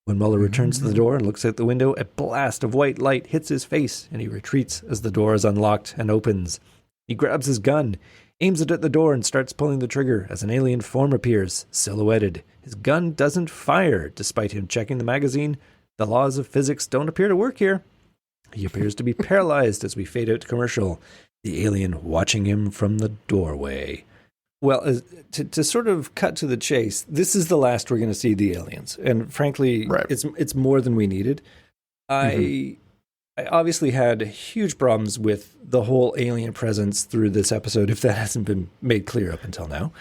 When Mulder returns to the door and looks out the window, a blast of white light hits his face, and he retreats as the door is unlocked and opens. He grabs his gun, aims it at the door, and starts pulling the trigger as an alien form appears, silhouetted. His gun doesn't fire, despite him checking the magazine. The laws of physics don't appear to work here. He appears to be paralyzed as we fade out to commercial, the alien watching him from the doorway. Well, to sort of cut to the chase, this is the last we're going to see the aliens. And frankly, right. It's more than we needed. I obviously had huge problems with the whole alien presence through this episode, if that hasn't been made clear up until now.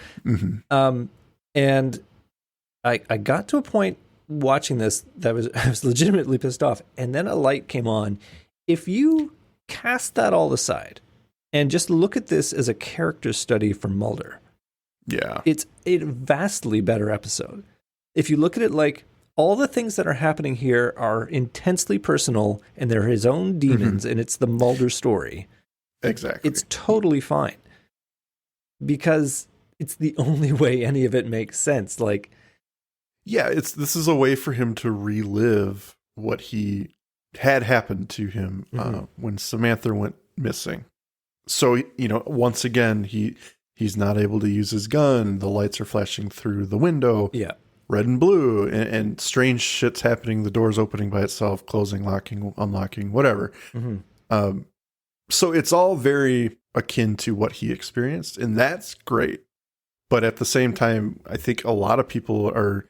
And I got to a point watching this that I was legitimately pissed off. And then a light came on. If you cast that all aside and just look at this as a character study for Mulder, Yeah. It's a vastly better episode. If you look at it like all the things that are happening here are intensely personal and they're his own demons and it's the Mulder story. Exactly. It's totally fine because it's the only way any of it makes sense. Like, yeah, this is a way for him to relive what he had happened to him when Samantha went missing. So, once again, he's not able to use his gun. The lights are flashing through the window. Yeah. Red and blue, and strange shit's happening. The door's opening by itself, closing, locking, unlocking, whatever. So it's all very akin to what he experienced, and that's great. But at the same time, I think a lot of people are,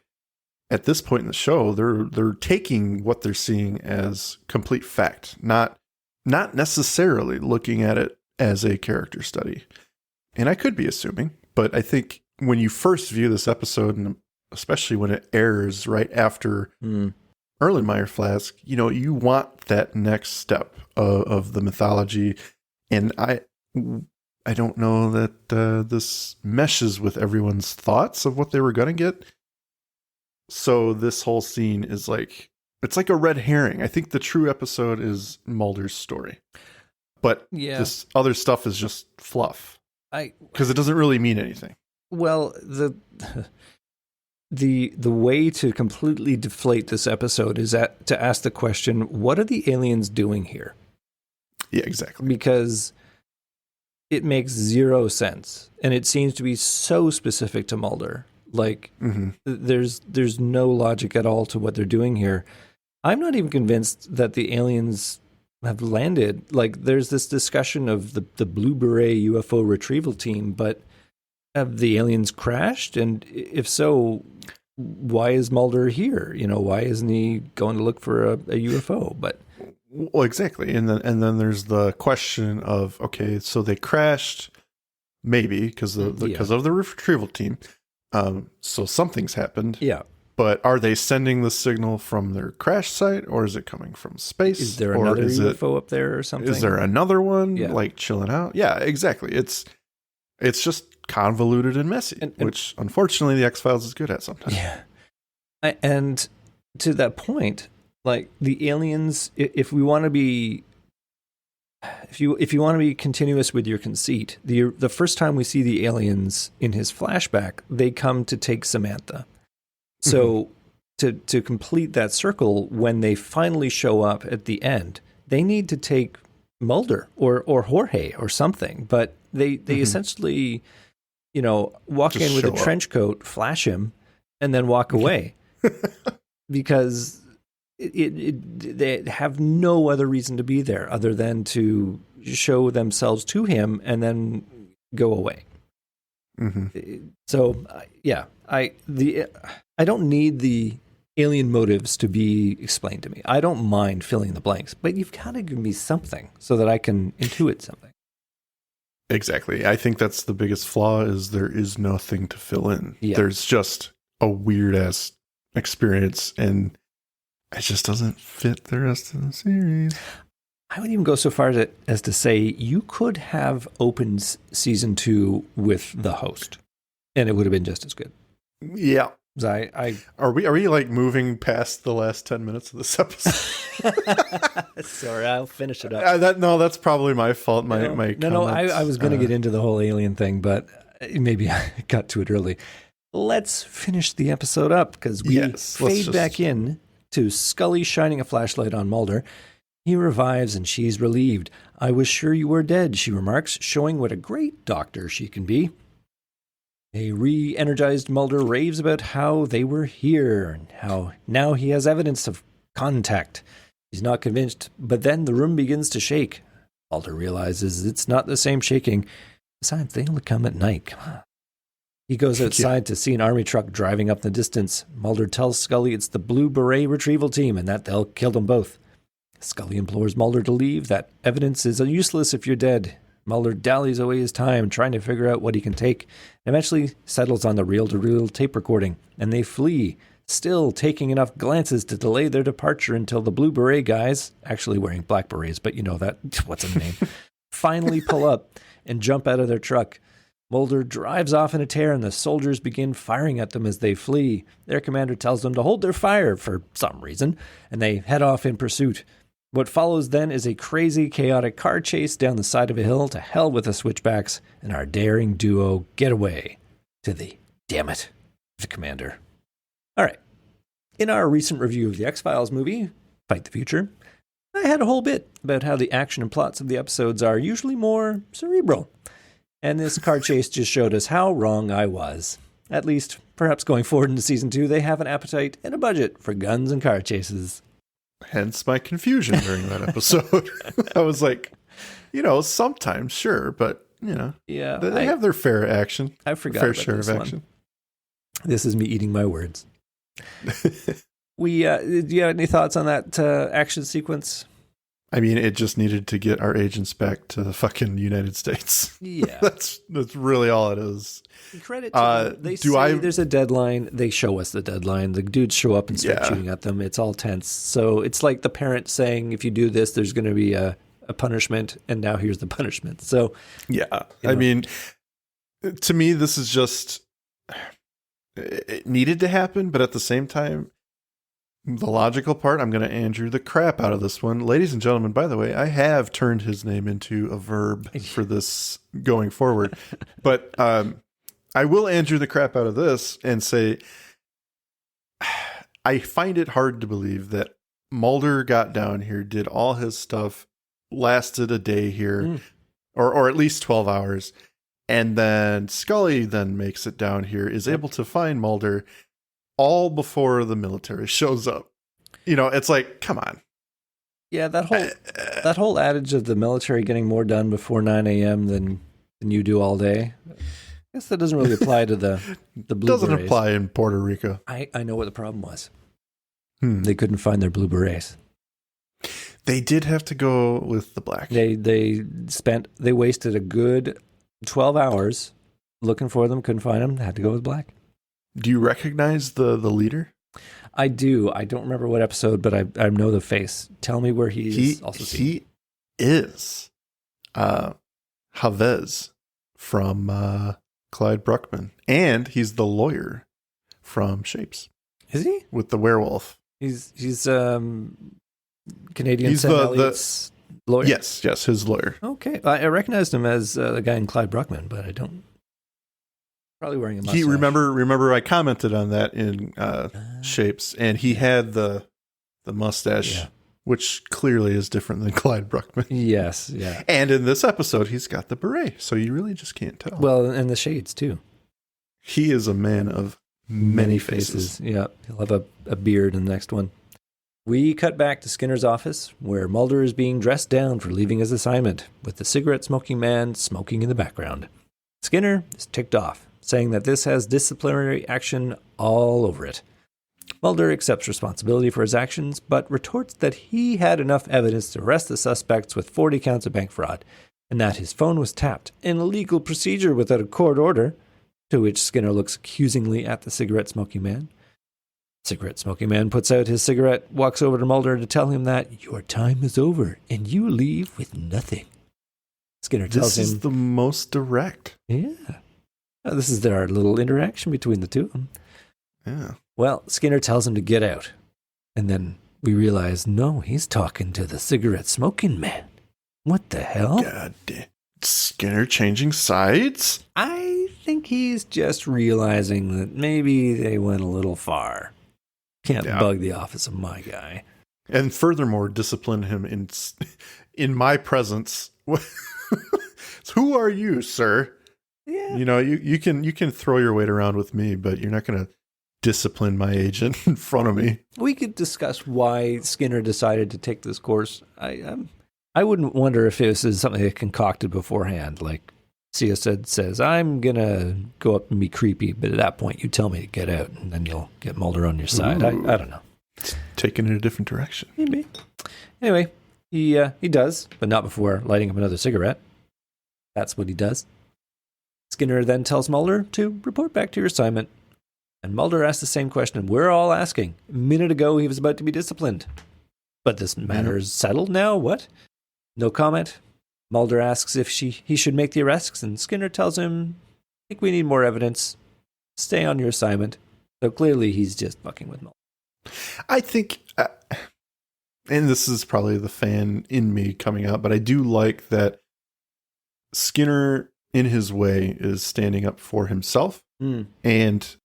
at this point in the show, they're taking what they're seeing as complete fact, not necessarily looking at it as a character study. And I could be assuming, but I think when you first view this episode, and especially when it airs right after Erlenmeyer Flask, you want that next step of the mythology. And I don't know that this meshes with everyone's thoughts of what they were going to get. So this whole scene is it's like a red herring. I think the true episode is Mulder's story. But this other stuff is just fluff. Because it doesn't really mean anything. Well, the way to completely deflate this episode is to ask the question, what are the aliens doing here? Yeah, exactly. Because it makes zero sense. And it seems to be so specific to Mulder. Like, there's no logic at all to what they're doing here. I'm not even convinced that the aliens have landed. Like, there's this discussion of the Blue Beret UFO retrieval team, but have the aliens crashed? And if so, why is Mulder here? Why isn't he going to look for a UFO? But well, exactly. And then there's the question of, okay, so they crashed, maybe because of the retrieval team. So something's happened. Yeah. But are they sending the signal from their crash site, or is it coming from space? Is there another UFO up there or something? Is there another one chilling out? Yeah, exactly. It's just convoluted and messy, which unfortunately the X-Files is good at sometimes. Yeah. And to that point, like the aliens, if you want to be continuous with your conceit, the first time we see the aliens in his flashback, they come to take Samantha. So to complete that circle, when they finally show up at the end, they need to take Mulder or Jorge or something, but they essentially, walk just in with a trench coat, flash him, and then walk away because they have no other reason to be there other than to show themselves to him and then go away. So I don't need the alien motives to be explained to me. I don't mind filling in the blanks, but you've got to give me something so that I can intuit something. Exactly. I think that's the biggest flaw is there is nothing to fill in. Yeah. There's just a weird ass experience and it just doesn't fit the rest of the series. I would even go so far as to say you could have opened season 2 with the host and it would have been just as good. Yeah. Are we like moving past the last 10 minutes of this episode? Sorry, I'll finish it up. That's probably my fault. I was going to get into the whole alien thing, but maybe I got to it early. Let's finish the episode up because we fade back in to Scully shining a flashlight on Mulder. He revives and she's relieved. "I was sure you were dead," she remarks, showing what a great doctor she can be. A re-energized Mulder raves about how they were here and how now he has evidence of contact. He's not convinced, but then the room begins to shake. Mulder realizes it's not the same shaking. Besides, they only come at night. Come on. He goes outside to see an army truck driving up in the distance. Mulder tells Scully it's the Blue Beret retrieval team and that they'll kill them both. Scully implores Mulder to leave. That evidence is useless if you're dead. Mulder dallies away his time trying to figure out what he can take, and eventually settles on the reel-to-reel tape recording, and they flee, still taking enough glances to delay their departure until the Blue Beret guys, actually wearing black berets, but you know that, what's in the name, finally pull up and jump out of their truck. Mulder drives off in a tear, and the soldiers begin firing at them as they flee. Their commander tells them to hold their fire for some reason, and they head off in pursuit. What follows then is a crazy, chaotic car chase down the side of a hill. To hell with the switchbacks, and our daring duo get away to the, damn it, the commander. All right. In our recent review of the X-Files movie, Fight the Future, I had a whole bit about how the action and plots of the episodes are usually more cerebral. And this car chase just showed us how wrong I was. At least, perhaps going forward into season 2, they have an appetite and a budget for guns and car chases. Hence my confusion during that episode. I was like, sometimes, sure, but, yeah, they have their fair action. I forgot fair about share this of one. action. This is me eating my words. Do you have any thoughts on that action sequence? I mean, it just needed to get our agents back to the fucking United States. Yeah. That's really all it is. Credit to them. They say there's a deadline. They show us the deadline. The dudes show up and start shooting at them. It's all tense. So it's like the parent saying, if you do this, there's going to be a punishment. And now here's the punishment. So, yeah. I mean, to me, this is just, it needed to happen. But at the same time, the logical part, I'm going to Andrew the crap out of this one. Ladies and gentlemen, by the way, I have turned his name into a verb for this going forward. But I will Andrew the crap out of this and say, I find it hard to believe that Mulder got down here, did all his stuff, lasted a day here, or at least 12 hours. And then Scully then makes it down here, is able to find Mulder all before the military shows up. It's like, come on. Yeah, that whole adage of the military getting more done before 9 a.m. than you do all day. I guess that doesn't really apply to the blue doesn't berets. apply in Puerto Rico. I know what the problem was. They couldn't find their blue berets. They did have to go with the black. They wasted a good 12 hours looking for them, couldn't find them, had to go with black. Do you recognize the leader? I do. I don't remember what episode, but I know the face. Tell me where he also seen. He is Chavez from Clyde Bruckman. And he's the lawyer from Shapes. Is he? With the werewolf. He's Canadian He's Sam Elliott's lawyer? Yes, his lawyer. Okay. I recognized him as the guy in Clyde Bruckman, but I don't. Probably wearing a mustache. Remember I commented on that in Shapes, and he had the mustache, which clearly is different than Clyde Bruckman. Yes, yeah. And in this episode, he's got the beret, so you really just can't tell. Well, and the shades, too. He is a man of many faces. Yeah, he'll have a beard in the next one. We cut back to Skinner's office, where Mulder is being dressed down for leaving his assignment, with the cigarette-smoking man smoking in the background. Skinner is ticked off, saying that this has disciplinary action all over it. Mulder accepts responsibility for his actions, but retorts that he had enough evidence to arrest the suspects with 40 counts of bank fraud, and that his phone was tapped, an illegal procedure without a court order, to which Skinner looks accusingly at the cigarette-smoking man. Cigarette-smoking man puts out his cigarette, walks over to Mulder to tell him that your time is over, and you leave with nothing. Skinner tells him... This is the most direct. Yeah. This is our little interaction between the two of them. Yeah. Well, Skinner tells him to get out. And then we realize, no, he's talking to the cigarette-smoking man. What the hell? God damn. Skinner changing sides? I think he's just realizing that maybe they went a little far. Can't bug the office of my guy. And furthermore, discipline him in my presence. Who are you, sir? Yeah. You can throw your weight around with me, but you're not going to discipline my agent in front of me. We could discuss why Skinner decided to take this course. I wouldn't wonder if this is something they concocted beforehand. Like Sia says, I'm going to go up and be creepy, but at that point you tell me to get out, and then you'll get Mulder on your side. I don't know. It's taken in a different direction. Maybe. Anyway, he does, but not before lighting up another cigarette. That's what he does. Skinner then tells Mulder to report back to your assignment. And Mulder asks the same question we're all asking. A minute ago, he was about to be disciplined. But this matter is settled now? What? No comment. Mulder asks if he should make the arrests, and Skinner tells him think we need more evidence. Stay on your assignment. So clearly he's just fucking with Mulder. I think, and this is probably the fan in me coming out, but I do like that Skinner, in his way, is standing up for himself. And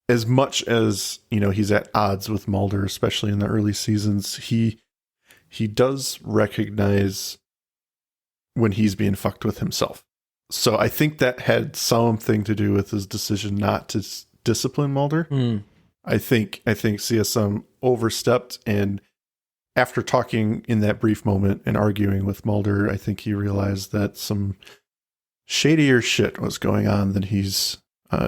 as much as, he's at odds with Mulder, especially in the early seasons, he does recognize when he's being fucked with himself. So I think that had something to do with his decision not to discipline Mulder. I think CSM overstepped, and after talking in that brief moment and arguing with Mulder, I think he realized that some shadier shit was going on than he's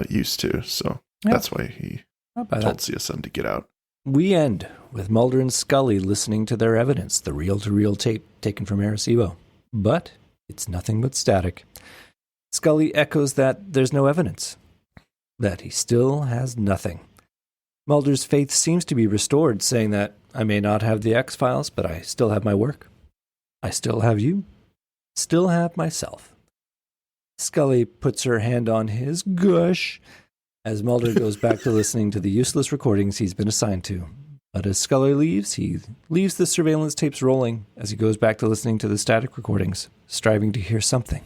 used to. So that's why he told CSM to get out. We end with Mulder and Scully listening to their evidence, the reel-to-reel tape taken from Arecibo. But it's nothing but static. Scully echoes that there's no evidence, that he still has nothing. Mulder's faith seems to be restored, saying that I may not have the X-Files, but I still have my work. I still have you. Still have myself. Scully puts her hand on his gush as Mulder goes back to listening to the useless recordings he's been assigned to. But as Scully leaves, he leaves the surveillance tapes rolling as he goes back to listening to the static recordings, striving to hear something,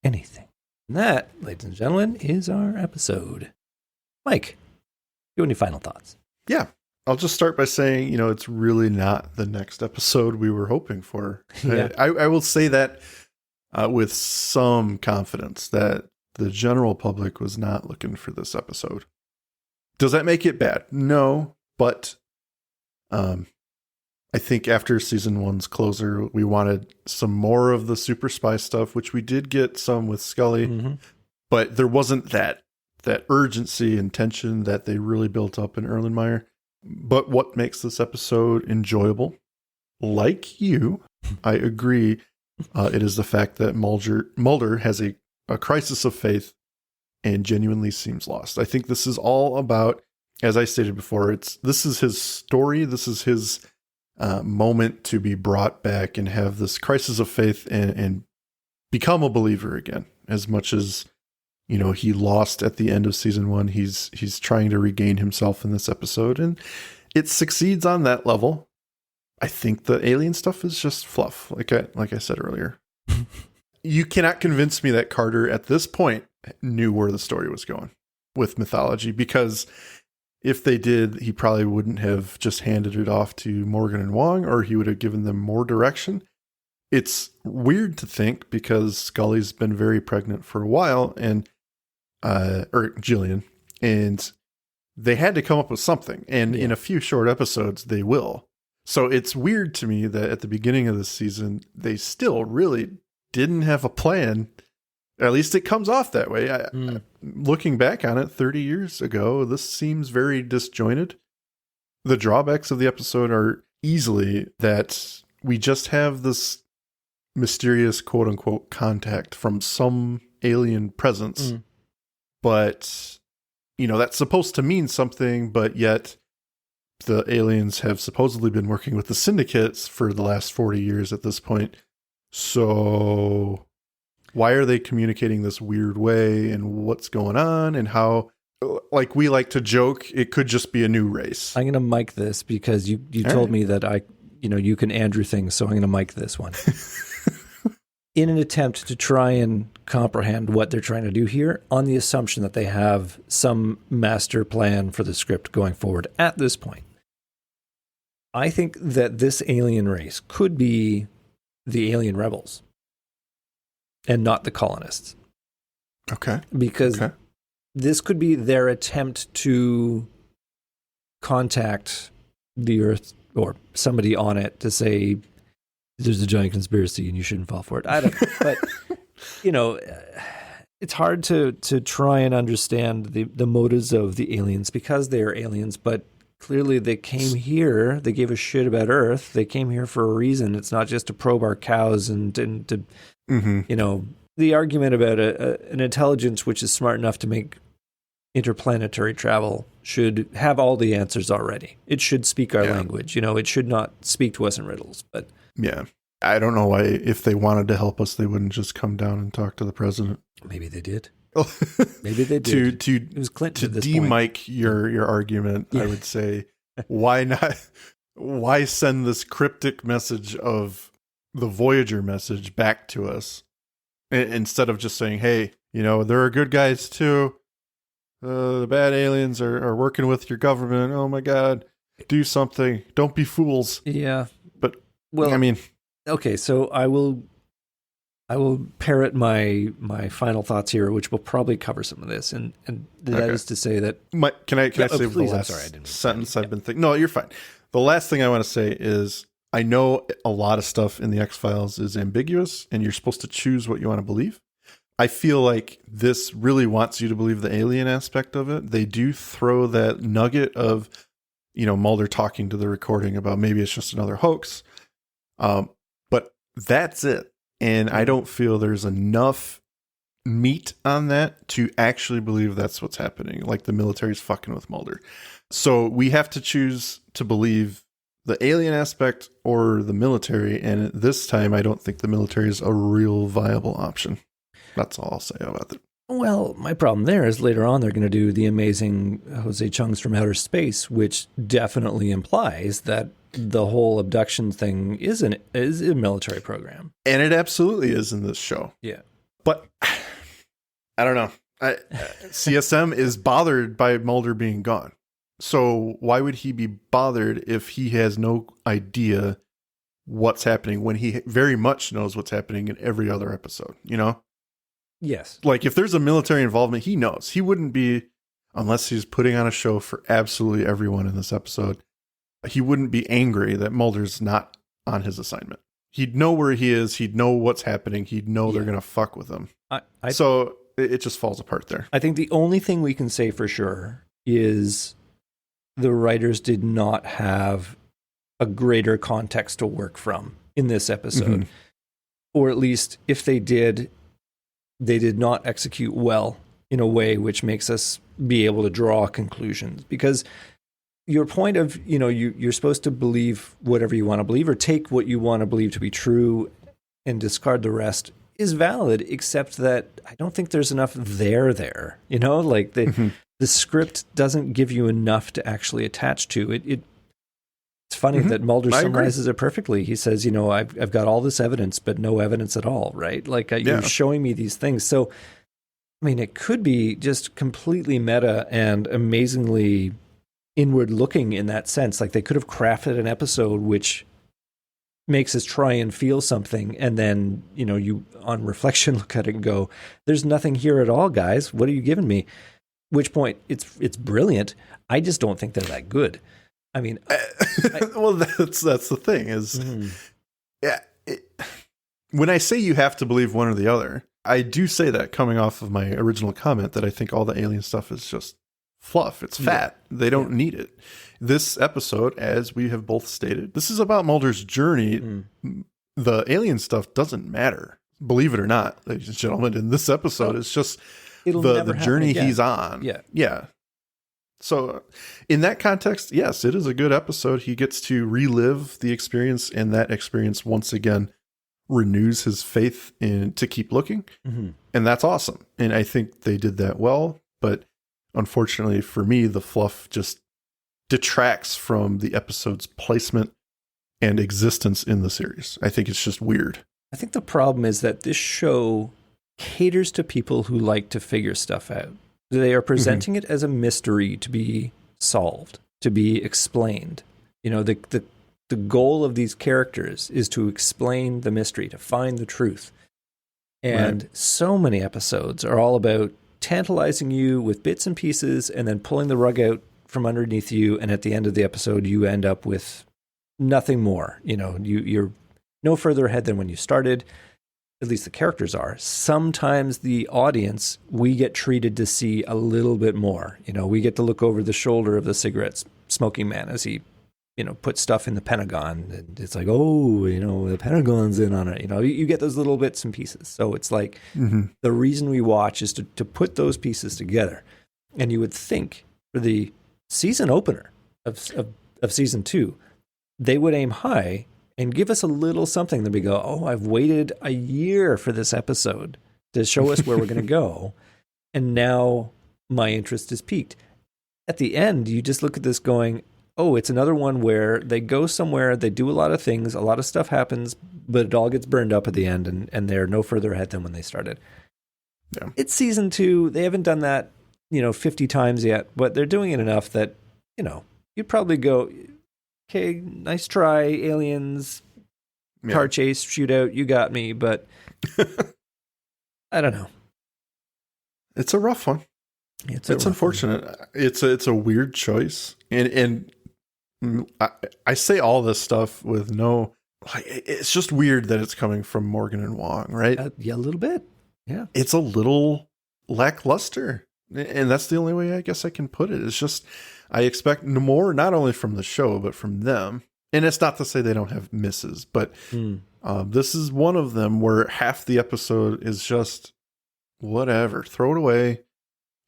anything. And that, ladies and gentlemen, is our episode. Mike, you have any final thoughts? Yeah. I'll just start by saying, it's really not the next episode we were hoping for. Yeah. I will say that with some confidence that the general public was not looking for this episode. Does that make it bad? No, but I think after season 1's closer, we wanted some more of the super spy stuff, which we did get some with Scully, but there wasn't that urgency and tension that they really built up in Erlenmeyer. But what makes this episode enjoyable, like you, I agree, it is the fact that Mulder has a crisis of faith and genuinely seems lost. I think this is all about, as I stated before, this is his story. This is his moment to be brought back and have this crisis of faith and become a believer again. As much as, he lost at the end of season 1, he's trying to regain himself in this episode, and it succeeds on that level. I think the alien stuff is just fluff, like I said earlier. You cannot convince me that Carter at this point knew where the story was going with mythology, because if they did, he probably wouldn't have just handed it off to Morgan and Wong, or he would have given them more direction. It's weird to think, because Scully's been very pregnant for a while, and or Jillian, and they had to come up with something, and in a few short episodes they will. So it's weird to me that at the beginning of the season they still really didn't have a plan. At least it comes off that way. Looking back on it 30 years ago, this seems very disjointed. The drawbacks of the episode are easily that we just have this mysterious quote unquote contact from some alien presence. But, that's supposed to mean something, but yet the aliens have supposedly been working with the syndicates for the last 40 years at this point. So why are they communicating this weird way, and what's going on, and how, like we like to joke, it could just be a new race. I'm going to mic this because you told me that you can Andrew things, so I'm going to mic this one. In an attempt to try and comprehend what they're trying to do here, on the assumption that they have some master plan for the script going forward at this point, I think that this alien race could be the alien rebels and not the colonists. Okay. Because this could be their attempt to contact the Earth or somebody on it to say, there's a giant conspiracy and you shouldn't fall for it. I don't know. But, it's hard to try and understand the motives of the aliens, because they are aliens, but clearly they came here, they gave a shit about Earth. They came here for a reason. It's not just to probe our cows and to, the argument about an intelligence which is smart enough to make interplanetary travel should have all the answers already. It should speak our language. It should not speak to us in riddles, but yeah. I don't know why, if they wanted to help us, they wouldn't just come down and talk to the president. Maybe they did. Maybe they did. To it was Clinton to at this point. de-mic your argument, I would say, why not? Why send this cryptic message of the Voyager message back to us instead of just saying, hey, there are good guys too. The bad aliens are working with your government. Oh my God, do something. Don't be fools. Yeah. But, well, I mean. Okay, so I will parrot my final thoughts here, which will probably cover some of this. And that is to say that... Can I say the last sentence I've been thinking? No, you're fine. The last thing I want to say is I know a lot of stuff in the X-Files is ambiguous and you're supposed to choose what you want to believe. I feel like this really wants you to believe the alien aspect of it. They do throw that nugget of, Mulder talking to the recording about maybe it's just another hoax. But that's it. And I don't feel there's enough meat on that to actually believe that's what's happening. Like the military's fucking with Mulder. So we have to choose to believe the alien aspect or the military. And this time, I don't think the military is a real viable option. That's all I'll say about it. Well, my problem there is later on they're going to do the amazing Jose Chung's from Outer Space, which definitely implies that the whole abduction thing is a military program. And it absolutely is in this show. Yeah. But I don't know. CSM is bothered by Mulder being gone. So why would he be bothered if he has no idea what's happening when he very much knows what's happening in every other episode, Yes. Like if there's a military involvement, he knows. He wouldn't be, unless he's putting on a show for absolutely everyone in this episode, he wouldn't be angry that Mulder's not on his assignment. He'd know where he is. He'd know what's happening. He'd know they're going to fuck with him. So it just falls apart there. I think the only thing we can say for sure is the writers did not have a greater context to work from in this episode. Mm-hmm. Or at least if they did not execute well in a way which makes us be able to draw conclusions. Because your point of, you're supposed to believe whatever you want to believe or take what you want to believe to be true and discard the rest is valid, except that I don't think there's enough there. Like the script doesn't give you enough to actually attach to it. It's funny that Mulder summarizes it perfectly. He says, I've got all this evidence, but no evidence at all, right? Like you're showing me these things. So, I mean, it could be just completely meta and amazingly inward looking in that sense. Like they could have crafted an episode which makes us try and feel something. And then, you on reflection, look at it and go, there's nothing here at all, guys. What are you giving me? Which point it's brilliant. I just don't think they're that good. I mean, well, that's the thing is, when I say you have to believe one or the other, I do say that coming off of my original comment that I think all the alien stuff is just fluff. It's fat. They don't need it. This episode, as we have both stated, this is about Mulder's journey. The alien stuff doesn't matter, believe it or not, ladies and gentlemen. In this episode, it's just the journey he's on. Yeah. So in that context, yes, it is a good episode. He gets to relive the experience, and that experience once again renews his faith to keep looking. Mm-hmm. And that's awesome. And I think they did that well. But unfortunately for me, the fluff just detracts from the episode's placement and existence in the series. I think it's just weird. I think the problem is that this show caters to people who like to figure stuff out. They are presenting it as a mystery to be solved, to be explained. The goal of these characters is to explain the mystery, to find the truth. And so many episodes are all about tantalizing you with bits and pieces and then pulling the rug out from underneath you. And at the end of the episode, you end up with nothing more. You're no further ahead than when you started. At least the characters are. Sometimes the audience, we get treated to see a little bit more. We get to look over the shoulder of the cigarette smoking man as he, puts stuff in the Pentagon. And it's like, the Pentagon's in on it. You get those little bits and pieces. So it's like the reason we watch is to put those pieces together. And you would think for the season opener of season 2, they would aim high and give us a little something that we go, I've waited a year for this episode to show us where we're going to go. And now my interest is piqued. At the end, you just look at this going, oh, it's another one where they go somewhere, they do a lot of things, a lot of stuff happens, but it all gets burned up at the end, and they're no further ahead than when they started. Yeah. It's season 2. They haven't done that, 50 times yet, but they're doing it enough that, you'd probably go, okay, nice try, aliens, car chase, shootout, you got me, but I don't know. It's a rough one. It's unfortunate. It's a weird choice, and I say all this stuff with no. It's just weird that it's coming from Morgan and Wong, right? Yeah, a little bit. Yeah, it's a little lackluster, and that's the only way I guess I can put it. It's just I expect more, not only from the show but from them. And it's not to say they don't have misses, but this is one of them where half the episode is just whatever, throw it away.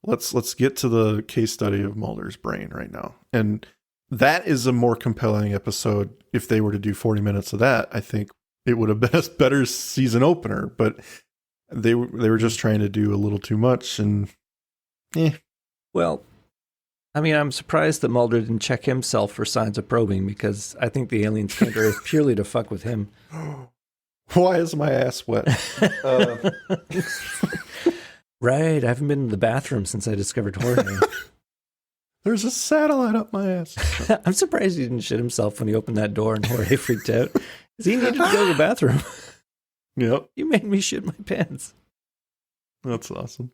Let's get to the case study of Mulder's brain right now. And that is a more compelling episode. If they were to do 40 minutes of that, I think it would have been a better season opener, but they were just trying to do a little too much, and Well, I mean, I'm surprised that Mulder didn't check himself for signs of probing, because I think the aliens came to Earth purely to fuck with him. Why is my ass wet? Right, I haven't been in the bathroom since I discovered Jorge. There's a satellite up my ass. I'm surprised he didn't shit himself when he opened that door and Jorge freaked out. Because he needed to go to the bathroom. Yep. You made me shit my pants. That's awesome.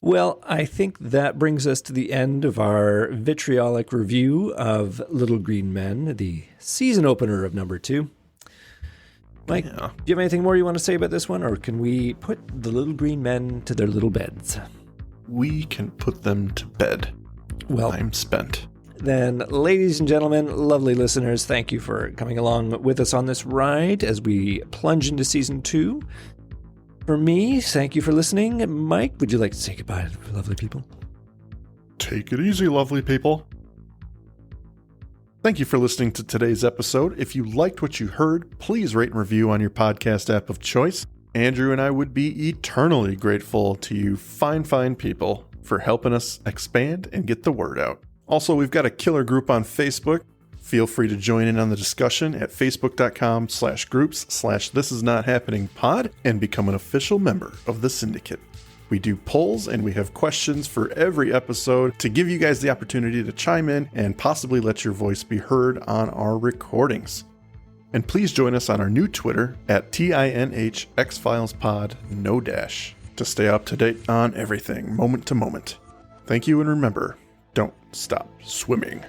Well, I think that brings us to the end of our vitriolic review of Little Green Men, the season opener of number 2. Mike, do you have anything more you want to say about this one, or can we put the Little Green Men to their little beds? We can put them to bed. Well, I'm spent. Then, ladies and gentlemen, lovely listeners, thank you for coming along with us on this ride as we plunge into season 2. For me, thank you for listening. Mike, would you like to say goodbye to the lovely people? Take it easy, lovely people. Thank you for listening to today's episode. If you liked what you heard, please rate and review on your podcast app of choice. Andrew and I would be eternally grateful to you fine people for helping us expand and get the word out. Also, we've got a killer group on Facebook. Feel free to join in on the discussion at facebook.com/groups/thisisnothappeningpod and become an official member of the syndicate. We do polls and we have questions for every episode to give you guys the opportunity to chime in and possibly let your voice be heard on our recordings. And please join us on our new Twitter at tinhxfilespod, no dash, to stay up to date on everything, moment to moment. Thank you, and remember, don't stop swimming.